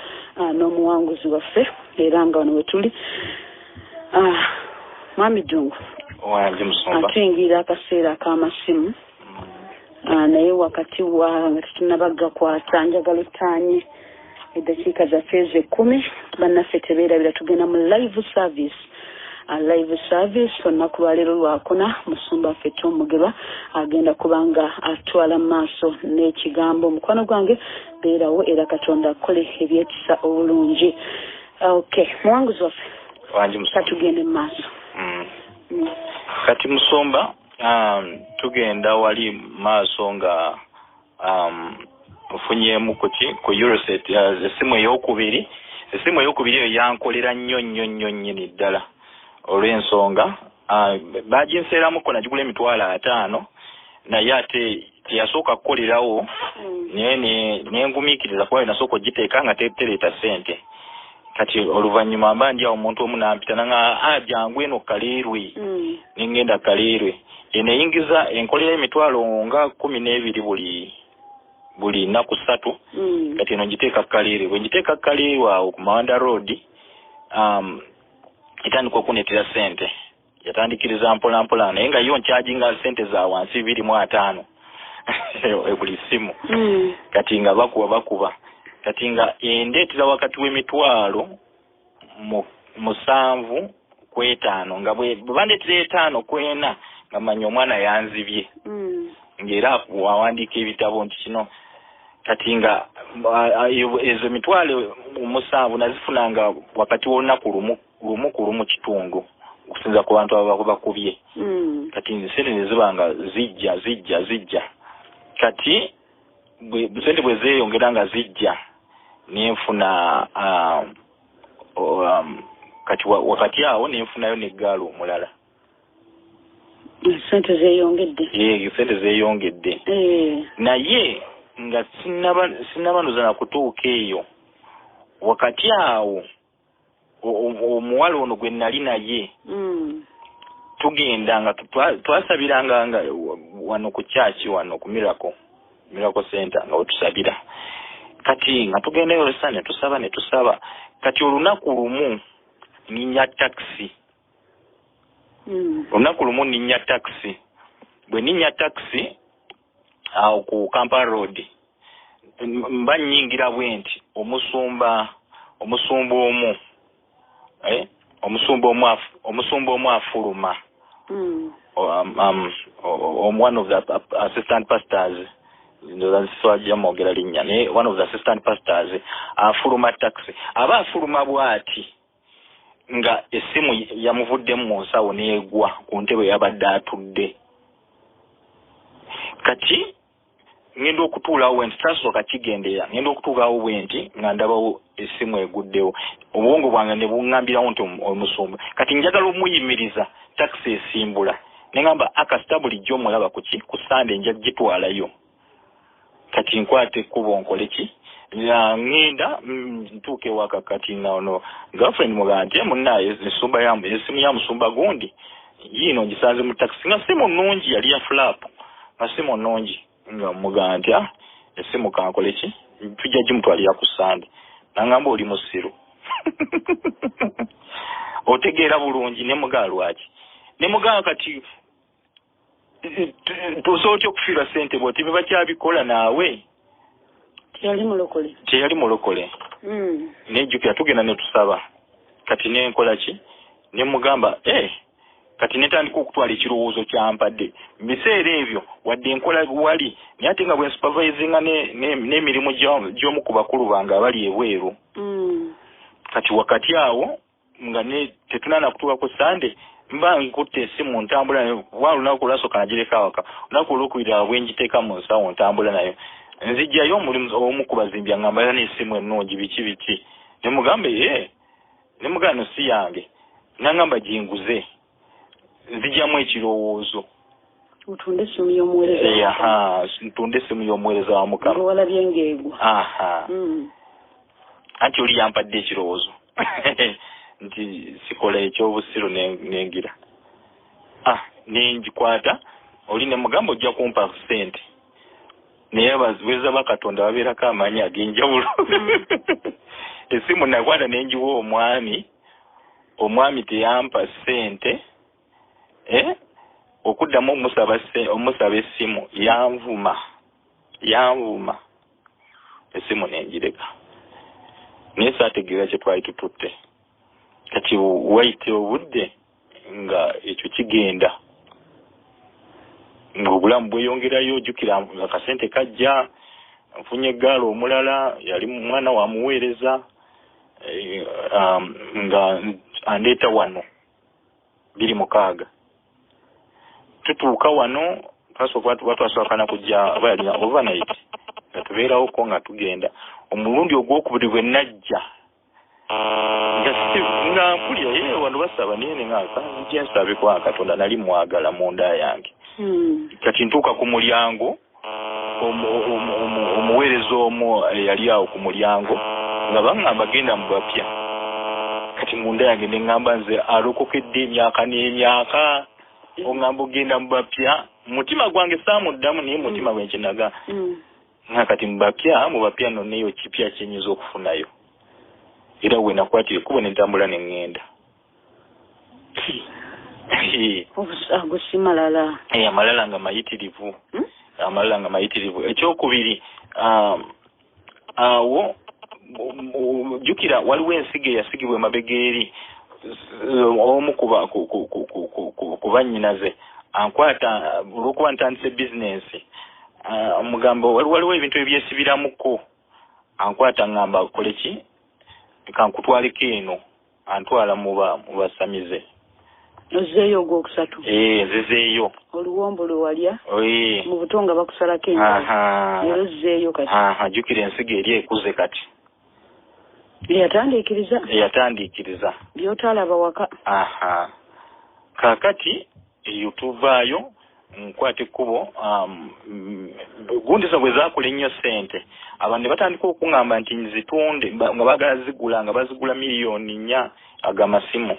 n'omuwanguzi waffe era nga wano wetuli Mwami Dungu atuyingira akaseera ak'amasimu naye wakati wa tunabaga kwata njagala utaanye eddakiika zaffe eze-10 bannaffe tebeerabira tugenda mu live service olunaku lwaleero lwakuna musumba ffe Mugerwa agenda kubanga atwala maaso n'ekigambo mukwano gwange beerawo era Katonda akole ebyekisa obulungi. Okay, muwanguzi waffe katugende mu maaso. Kati Musomba tugenda wali maaso nga ofunyemu ku Euroset essimu ey'okubiri eyo yankolera nnyo nnyini ddala olw'ensonga baginseeramu ko nagigula emitwalo 5 naye ate teyasooka kukolerawo naye nengumiikiriza kuba nasooka ogiteeka nga tereeta ssente kati oluvannyuma mba ndi awo omuntu omu nampita nanga jangu eno Kaleerwe nengenda Kaleerwe eneyingiza enkolera emitwalo nga 12 buli nnaku 3 kati eno ngiteeka Kaleerwe bwe ngiteeka Kaleerwe awo ku Mawanda Road etandika okunetera ssente yatandikiriza mpola naye nga yo nkyajinga ssente za wansi 25 buli simu kati nga bakuba kati nga endeetera wakati w'emitwalo 7 ku 5 nga bwe bandeetera 5 ku 4 nga manya omwana yanzibye ng'era wawandiika ebitabo nti kino kati nga ezo mitwalo 7 nazifunanga wakati w'olunaku lumu kitundu okusinza ku bantu abakubye kati ssente ne zibanga zijja kati ssente bwe zeeyongera nga zijja nenfuna kati wakati awo nenfunayo n'eggaali omulala ssente zeeyongedde naye nga sinnabanuza na kutuuka eyo wakati awo omuwala ono gwe nali naye tugenda nga twasabiranga nga wano ku church wano ku Miracle Center nga wetusabira kati nga tugendayo lesa ne tusaba kati olunaku lumu ninnya taxi bwe ninnya taxi awo ku Kampala Road mba nnyingira bwenti omusumba omu afuluma one of the assistant pastors mwogera linnya ne one of the assistant pastors afuluma taxi aba afuluma bwati nga essimu yamuvuddemu mu nsawo neegwa ku ntebe yabadde atudde kati ngenda okutuulawo wenti tasooka kigendera ngenda okutuulawo bwenti nga ndabawo essimu eguddewo obwongo bwange ne buŋŋambirawo nti omusumba kati njagala omuyimiriza taxi esimbula ne ngamba akasita bulijjo omulaba ku Sande nja gitwalayo kati nkwate ekkubo nkole ki ngenda ntuuke waka kati nga ono girlfriend mugaa nti munnaye essimu ya musumba gundi yiino ngisanze mu taxi nga simu nnungi yali ya flap nga simu nnungi nga mugaa nti essimu kankole ki tujja gimutwalira ku Sande nangamba oli musiru otegeera bulungi ne mugaa lwaki ne mugaa kati tusobola okufiirwa ssente bwoti be bakyabikola naawe teyali mulokole nejjukira tugenda ne tusaba kati nenkola ki ne mugamba kati netandika okutwala ekirowoozo kyampadde mu biseera ebyo wadde enkola wali naye ate nga bwe supervisinga n'emirimu gy'omu ku bakulu bange abali ebweru kati wakati awo nga tetunana kutuuka ku Sande mba nkutte essimu ntambula walunaku lwasooka nagireka awaka olunaku olwokubira bwe ngiteeka mu nsawo ntambula nayo nzijjayo omulimu omu ku bazimbi angamba n'essimu ennungi biki ne mugambe ne mugano si yange nangamba jinguze nzijjamu ekirowoozo utunde essimu y'omuweereza ntunde essimu y'omuweereza wa Mukama walabye ng'egwa anti oli yampadde ekirowoozo nti sikola ekyobusiru nengira nengikwata oli ne mugamba ojja kumpa ssente naye baziweza bakatonda babeerako amaanyi ag'enjawulo essimu nakwata nengiwa omwami teyampa ssente okuddamu omusaba essimu yanvuma essimu nengireka naye saategeera kye twali tututte kati waite obudde nga ekyo kigenda ng'obulamu bweyongerayo ojjukira akasente kajja nfunye eggaali omulala yali mwana wa muweereza nga andeeta wano 26 tutuuka wano twasooka kujja abayalina overnight nga tubeerawo ko nga tugenda omulundi ogwokubiri bwe najja nga mpulira ye wano basaba naye nengaka nsabe kwa Katonda nali mwagala munda yange kati ntuuka ku mulyango omuweereza omu yali awo ku mulyango nga baŋŋamba genda mu bapya kati munda yange neŋŋamba nze alokokedde emyaka n'emyaka oŋŋamba ogenda mu bapya mutima gwange saamuddamu naye mutima gwe nkinaga nga kati mu bapya nonneyo kipya kyenyinza okufunayo era we nakwatira ekkubo ne ntambula ne ŋŋenda agusimalala amalala nga mayitirivu ekyokubiri awo jjukira waliwo ensigo eyasigibwa emabega eri omu kubannyinaze ankwata olwokuba ntandise bizinensi mugambo waliwo ebintu ebyesibiramuko ankwata ngamba kole ki kankutwaleko eno antwala mu basamize ozeeyo ogwokusatu nzezeeyo oluwombo lwe walya mu buto nga bakusalako enjala era ozeeyo kati jjukira ensigo eri ekuze kati eyatandiikiriza by'otaalaba waka kaakati eyo tuvaayo nkwata ekkubo gundisa bwe zaakula ennyo ssente abantu ne batandika okuŋŋamba nti nzitunde nga baagala zigula nga bazigula miliyoni 4 agamasimu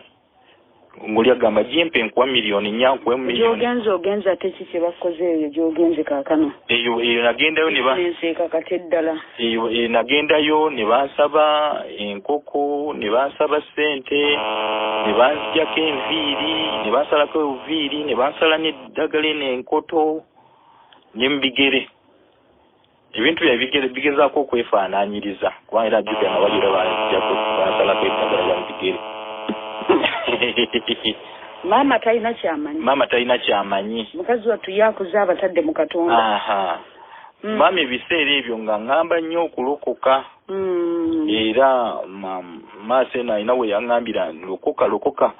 nguli agamba jimpe nkuwa miliyoni 4 nkuwa miliyoni ogenza ate ki kye bakoze eyo gy'ogenze kaakano eyo nagendayo enseeka kati eddala eyo nagendayo ne bansaba enkoko ne bansaba ssente ne banzijjako enviiri ne bansalako obuviiri ne bansala n'eddagala n'enkoto ne mu bigere ebintu bya bigezaako okwefaanaanyiriza kubanga era jjukira nga baliira banzijjako bansalako eddagala lya mu bigere maama talina kyamanyi mukazi wattu yakuza abatadde mu Katonda maama ebiseera ebyo nga ŋŋamba nnyo okulokoka era maaso eno alina we yaŋŋambira lokoka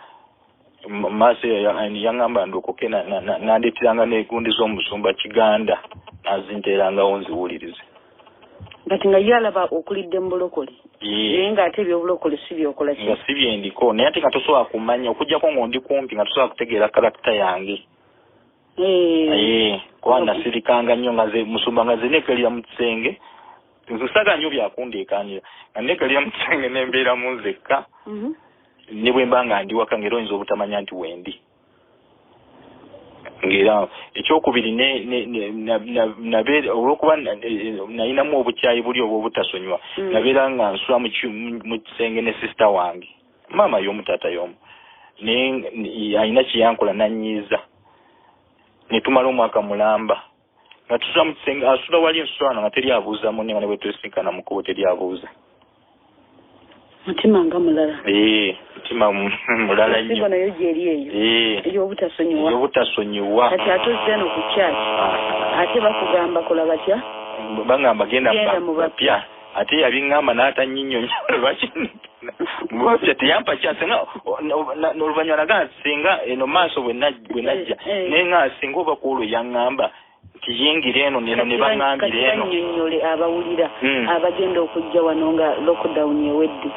maaso yaŋŋamba ndokoke nandeeteranga n'egundi z'omusumba Kiganda nazinteerangawo nziwulirize kati nga yalaba okulidde mu bulokole naye ng'ate ebyobulokole si byokola ki nga si byendiko naye ate nga tosobola kumanya okuggyako ng'ondi kumpi nga tosobola kutegeera karakita yange kuba nasirikanga nnyo nga ze musumba nga ze neekalira mu kisenge nsaga nnyo byakundeekanira nga neekalira mu kisenge nembeera mu nzekka ne bwe mba nga ndi waka ng'era oyinza obutamanya nti wendi ng'era ekyokubiri olwokuba nalinamu obukyayi buli obwo obutasonywa nabeera nga nsula mu kisenge ne sisita wange maama y'omu taata y'omu naye alina kyeyankola nanyiiza ne tumala omwaka mulamba nga tusula mu kisenge asula wali nsula wano nga teri abuuza munne nga ne bwe twesinkana mu kkubo teri abuuza mutima nga mulala mutima mulala nnyo nayo gyeri eyo eyobutasonyiwa kati ate ozze no ku kyaki ate bakugamba kola batya bangamba genda mu bapya ate yabiŋŋamba n'atannyinnyonyo lwaki mubapya teyampa kyasinga n'oluvannyuma nagaa singa eno maaso bwe najja naye nga singa oba ku olwo yaŋŋamba kiyingira eno neno ne baŋŋambira eno kannyonnyole abawulira abagenda okujja wano nga lockdown ewedde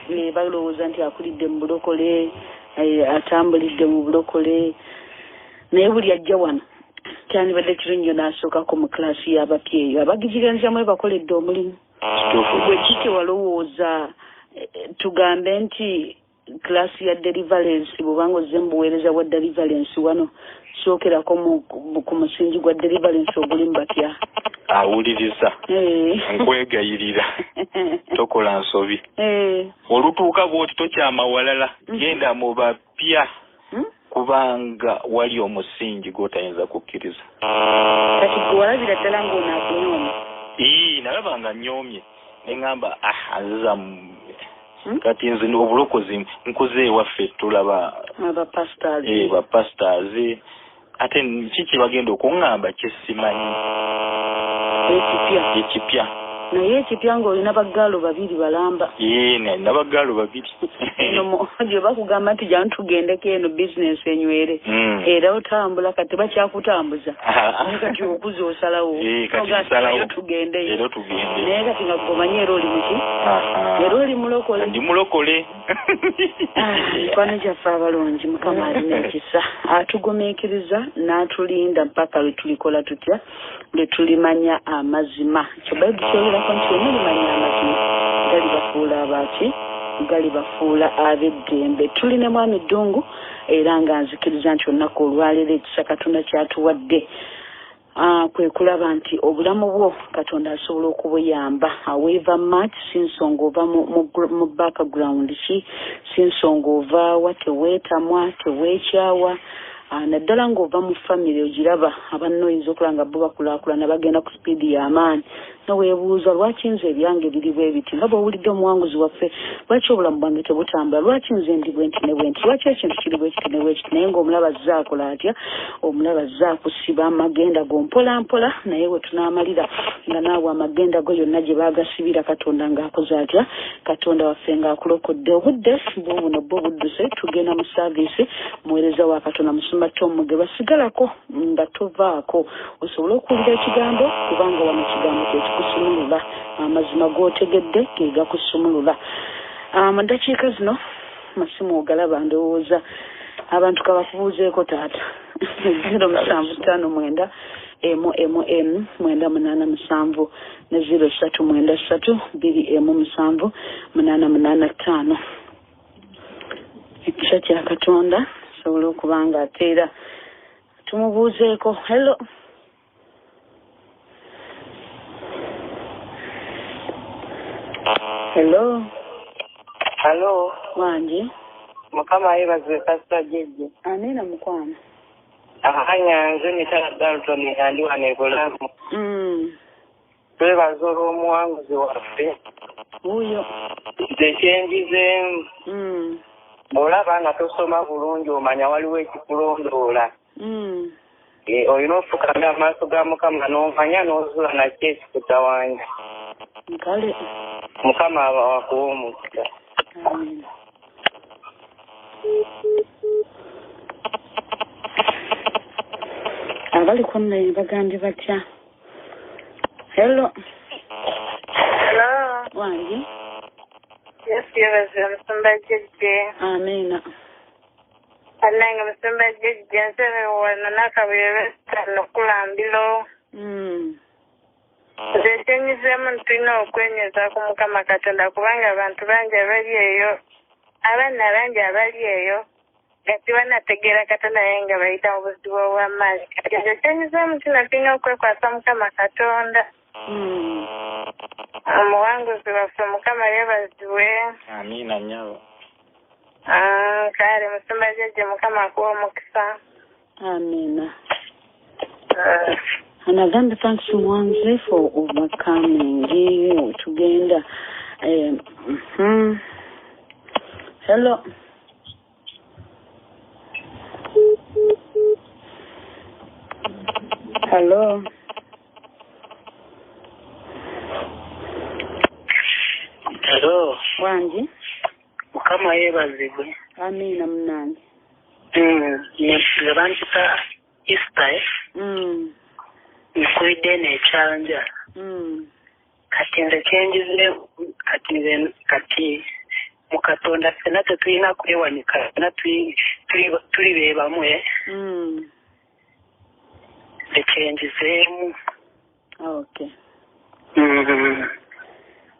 ne balowooza nti akulidde mu bulokole atambulidde mu bulokole naye buli ajja wano kyandibadde kirungi n'asookako mu kilaasi y'abapya eyo abagijiranzamu ebakoledde omulimu bwe kiti walowooza tugambe nti kilaasi ya deliverance bwobanga ozze mu buweereza bwa deliverance wano sookerako ku musingi gwa deliverance oguli mu bapya awuliriza nkwegayirira tokola nsobi olutuuka bw'oti tokyama walala genda mu bapya kubanga wali omusingi gw'otayinza kukkiriza kati gwe walabira ddala ng'onaakunyooma nalaba nga nyoomye neŋŋamba aza kati nze obulokozi nkuze ewaffe tulaba bapastors ate kiki bagenda okuŋŋamba kyesimanyi ekipya naye ekipya ng'olina baggaalo babiri balamba nalina baggaalo babiri gye bakugamba nti janu tugendeko eno bizinesi enywere era otambula kati bakyakutambuza naye kati okuza osalawo ogasayo tugendeyo naye kati nga gomanye era oli muki era oli mulokole ndi mulokole mikwano gyaffe abalungi mukama alina ekisa atugumiikiriza n'atulinda mpaka lwe tulikola tutya lwe tulimanya amazima ekyo bayibuli kyogerako nti mulimanya amazima gali bafuula abaaki gali bafuula ab'eddembe tulina mwami ddungu era nga nzikiriza nti olunaku olwaleero ekisa katonda kyatuwadde kwe kulaba nti obulamu bwo katonda asobola okubuyamba aweeva much si nsonga ova mu background ki si nsonga ovaawa teweetamwa teweekyawa naddala ng'ova mu famire ogiraba abanno oyinza okulaba nga bo bakulaakulana bagenda ku sipiidi y'amaanyi noweebuuza lwaki nze ebyange biri bwe biti nga bw'owulidde omuwanguzi waffe lwaki obulamu bwange tebutambula lwaki nze ndi bwe nti ne bwe nti lwaki ekintu kiri bwe kiti ne bwe kiti naye ng'omulaba azze akola atya omulaba azze akusiba amagenda go mpola mpola naye we tunaamalira nga naawe amagenda go yonna gye baagasibira katonda ng'akoze atya katonda waffe ng'akulokodde obudde bwo buno bwo budduse tugenda mu saaviisi muweereza wa katonda musumba Tom ge basigalako nga tovaako osobola okuwulira ekigambo kubanga wano ekigambo kyekikusumulula amazima g'otegedde ge gakusumulula mu ddakiika zino masimu ogalaba ndowooza abantu kabakubuuzeeko taata 0759 MMM 987 ne 0393 2M7 885 ekisa kya katonda sobola okuba nga ateera tumubuuzeeko hello Hello wangi mukama yebaze pastor jeje anena mukwano nyanze mitala Dalton ali wanegolamu twebaza olw'omuwanguzi waffe uyo tekyenjize olaba nga tosoma bulungi omanya waliwo ekikulondoola olina ofukamira amaaso ga mukama n'omanya n'ozula nakyo ekikutawanya kale mukama abawakuwa omukisa abaliko naye bagambye batya hello wangi Yesu yebaze omusumba jjejje amina ananga omusumba jjejje nsebe wano n'akabuye nokulambiro ekyenyizemu ntulina okwenyeza ku mukama katonda kubanga abantu bangi abali eyo abaana bangi abali eyo nga tibanategeera katonda naye nga bayita mu buzibu obw'amaanyi kati ekyo ekyenyizemu tina tulina okwekwasa mukama katonda omuwanguzi waffe mukama yebaziwe amina nnyabo kale musumba jjejje mukama akuwa omukisa amina anagamba thanks Mwanze for overcoming tugenda hello hello hello wangi mukama yebazibwe amina munange nga bankita Easter nkwidde n'ekyanja kati nze kyenjize kati mu katonda ffenna tetulina kwewanika ffenna tuli be bamu ekyenjizeemu okay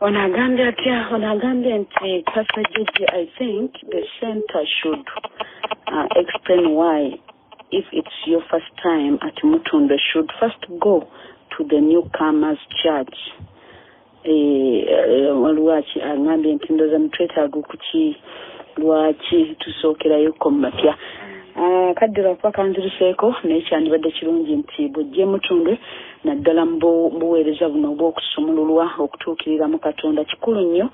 onagambye atya onagambye nti Pastor Jeje I think the center should explain why if it's your first time at Mutunda should first go to the newcomers church lwaki agambye nti ndoza mutwetaaga okuki lwaki tusookerayo kommatya kaddira kwa kanziruseeko naye kyandibadde kirungi nti bw'ojje Mutundwe naddala mbuweereza buno obw'okusumululwa okutuukirira mu katonda kikulu nnyo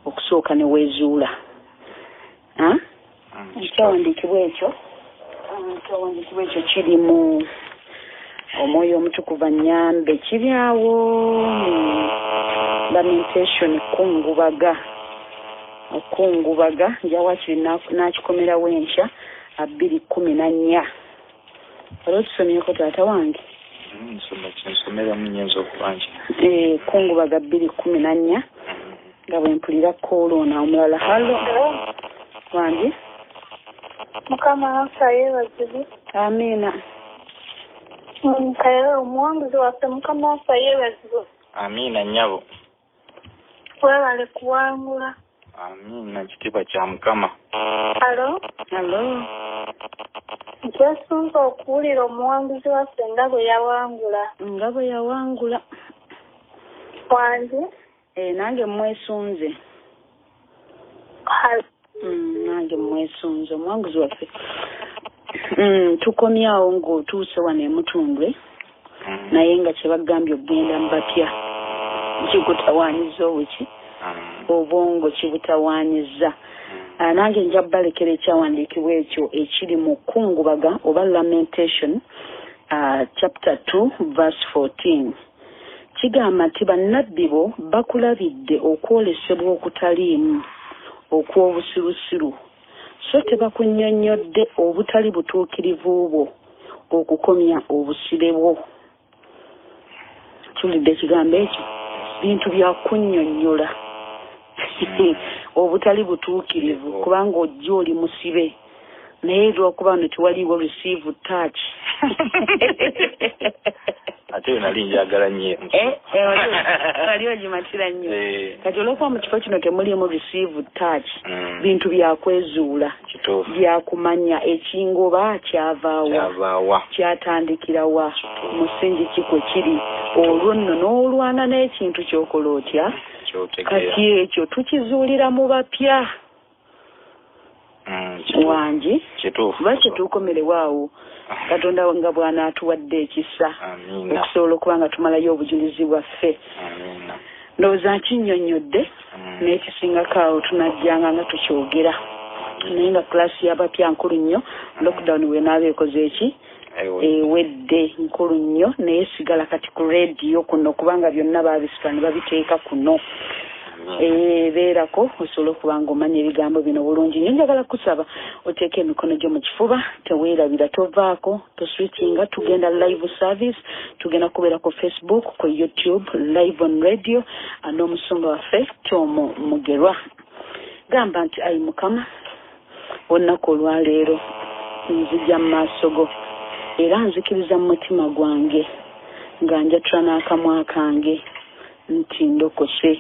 okusooka ne weezuula ekyawandiikibwa ekyo kiri mu omwoyo omutukuvu annyambe kiryawo lamentation okungubaga njawakiri n'akikomerawo enkya 2014 olwo tusomyeko taata wange nsomeramu nnyinza okubanja kungubaga 2014 nga bwe mpulira koolona omulala halo wange Mukama waffe yeebazibwe. Amiina. Kale omuwanguzi waffe Mukama waffe yeebazibwe. Amiina nnyabo. Weebale kuwangula. Amiina kitiibwa kya Mukama. Halo. Twesunze okuwulira omuwanguzi waffe nga bwe yawangula. Wange? Nange mwesunze. Nange mwesunze omuwanguzi waffe tukomyawo ng'otuuse wano emutundwe naye nga kyebagambye okugenda mu bapya kikutawaanyiza obuki obwongo kibutawaanyiza nange nja balekera ekyawandiikibwa ekyo ekiri mu kungubaga oba lamentation chapter 2 verse 14 kigamba nti bannabbi bo bakulabidde okwolesebwa okutaliimu okw'obusirusiru so tebakunnyonnyodde obutali butuukirivu bwo okukomya obusire bwo. Tulidde ekigambo ekyo bintu byakunnyonnyola obutali butuukirivu kubanga ojja oli musibe naye lwakuba no tewaliwo receive touch ate yo nali njagala nnyo wali ogimatira nnyo kati olwokuba mu kifo kino temulimu receive touch bintu byakwezuula byakumanya ekingoba kyavaawa kyatandikirawa musingi kikwe kiri olwo nno n'olwana n'ekintu kyokola otya kati ekyo tukizuulira mu bapya wangi kuba kyetukomerewaawo Katonda nga bw'anaatuwadde ekisa okusobola okuba nga tumalayo obujulizi bwaffe ndowooza nkinnyonnyodde n'ekisingako awo tunajjanga nga tukyogera naye nga kulaasi y'abapya nkulu nnyo lockdown bwenaaba ekoze eki ewedde nkulu nnyo naye sigala kati ku rediyo kuno kubanga byonna baabisika ne babiteeka kuno beerako osobola okuba nga omanya ebigambo bino bulungi nnyo njagala kusaba oteeka emikono gyo mu kifuba teweerabira tovaako toswitinga tugenda live service tugenda kubeera ku Facebook ku YouTube live on radio n'omusumba waffe Tom Mugerwa gamba nti ayi Mukama olunaku olwaleero nzija mu maaso go era nzikiriza mu mutima gwange nga njatula n'akamwa kange nti ndokose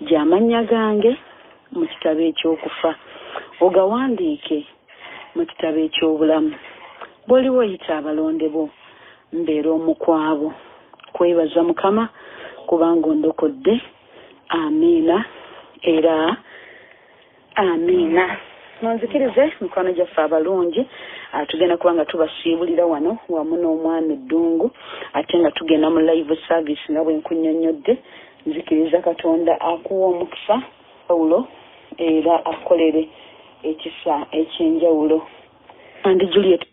gy'amannya gange mu kitabo eky'okufa ogawandiike mu kitabo eky'obulamu bw'oliwo oyita abalonde bo mbeera omu kwabo kwebaza Mukama kubanga ondokodde amiina era amiina nonzikirize mikwano gyaffe abalungi tugenda kuba nga tubasiibulira wano wamu n'omwami Ddungu ate nga tugenda mu live service nga bwe nkunnyonnyodde nzikiriza Katonda akuwa omukisa Pawulo era akolere ekisa ekyenjawulo andi Juliet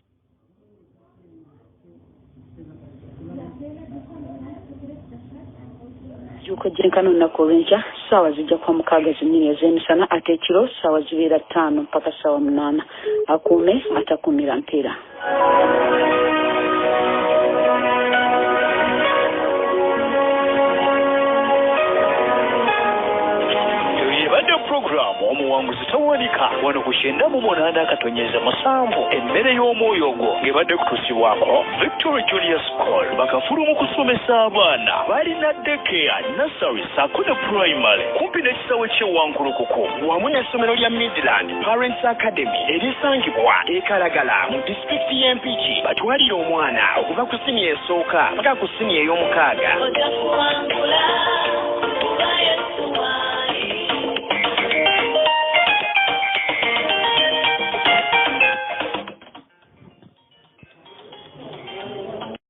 juko jenkano olunaku olw'enkya ssaawa zijja kuba 6 ez'emisana ate ekiro ssaawa zibeera 5 mpaka ssaawa 8 akuume atakumira mpeera Programu omuwanguzi tawanika wano ku 98.7 emmere y'omwoyo ogwo ng'ebadde kutuusibwako Victoria Junior School bakafulumu kusomesa abaana balina daycare nursery sakuna primary kumpi n'ekisawe ky'ewankulukuku wamu n'essomero lya Midland Parents Academy erisangibwa ekalagala mu disitulikiti y'Empigi batwalire omwana okuva ku siniya esooka paka ku siniya ey'omukaaga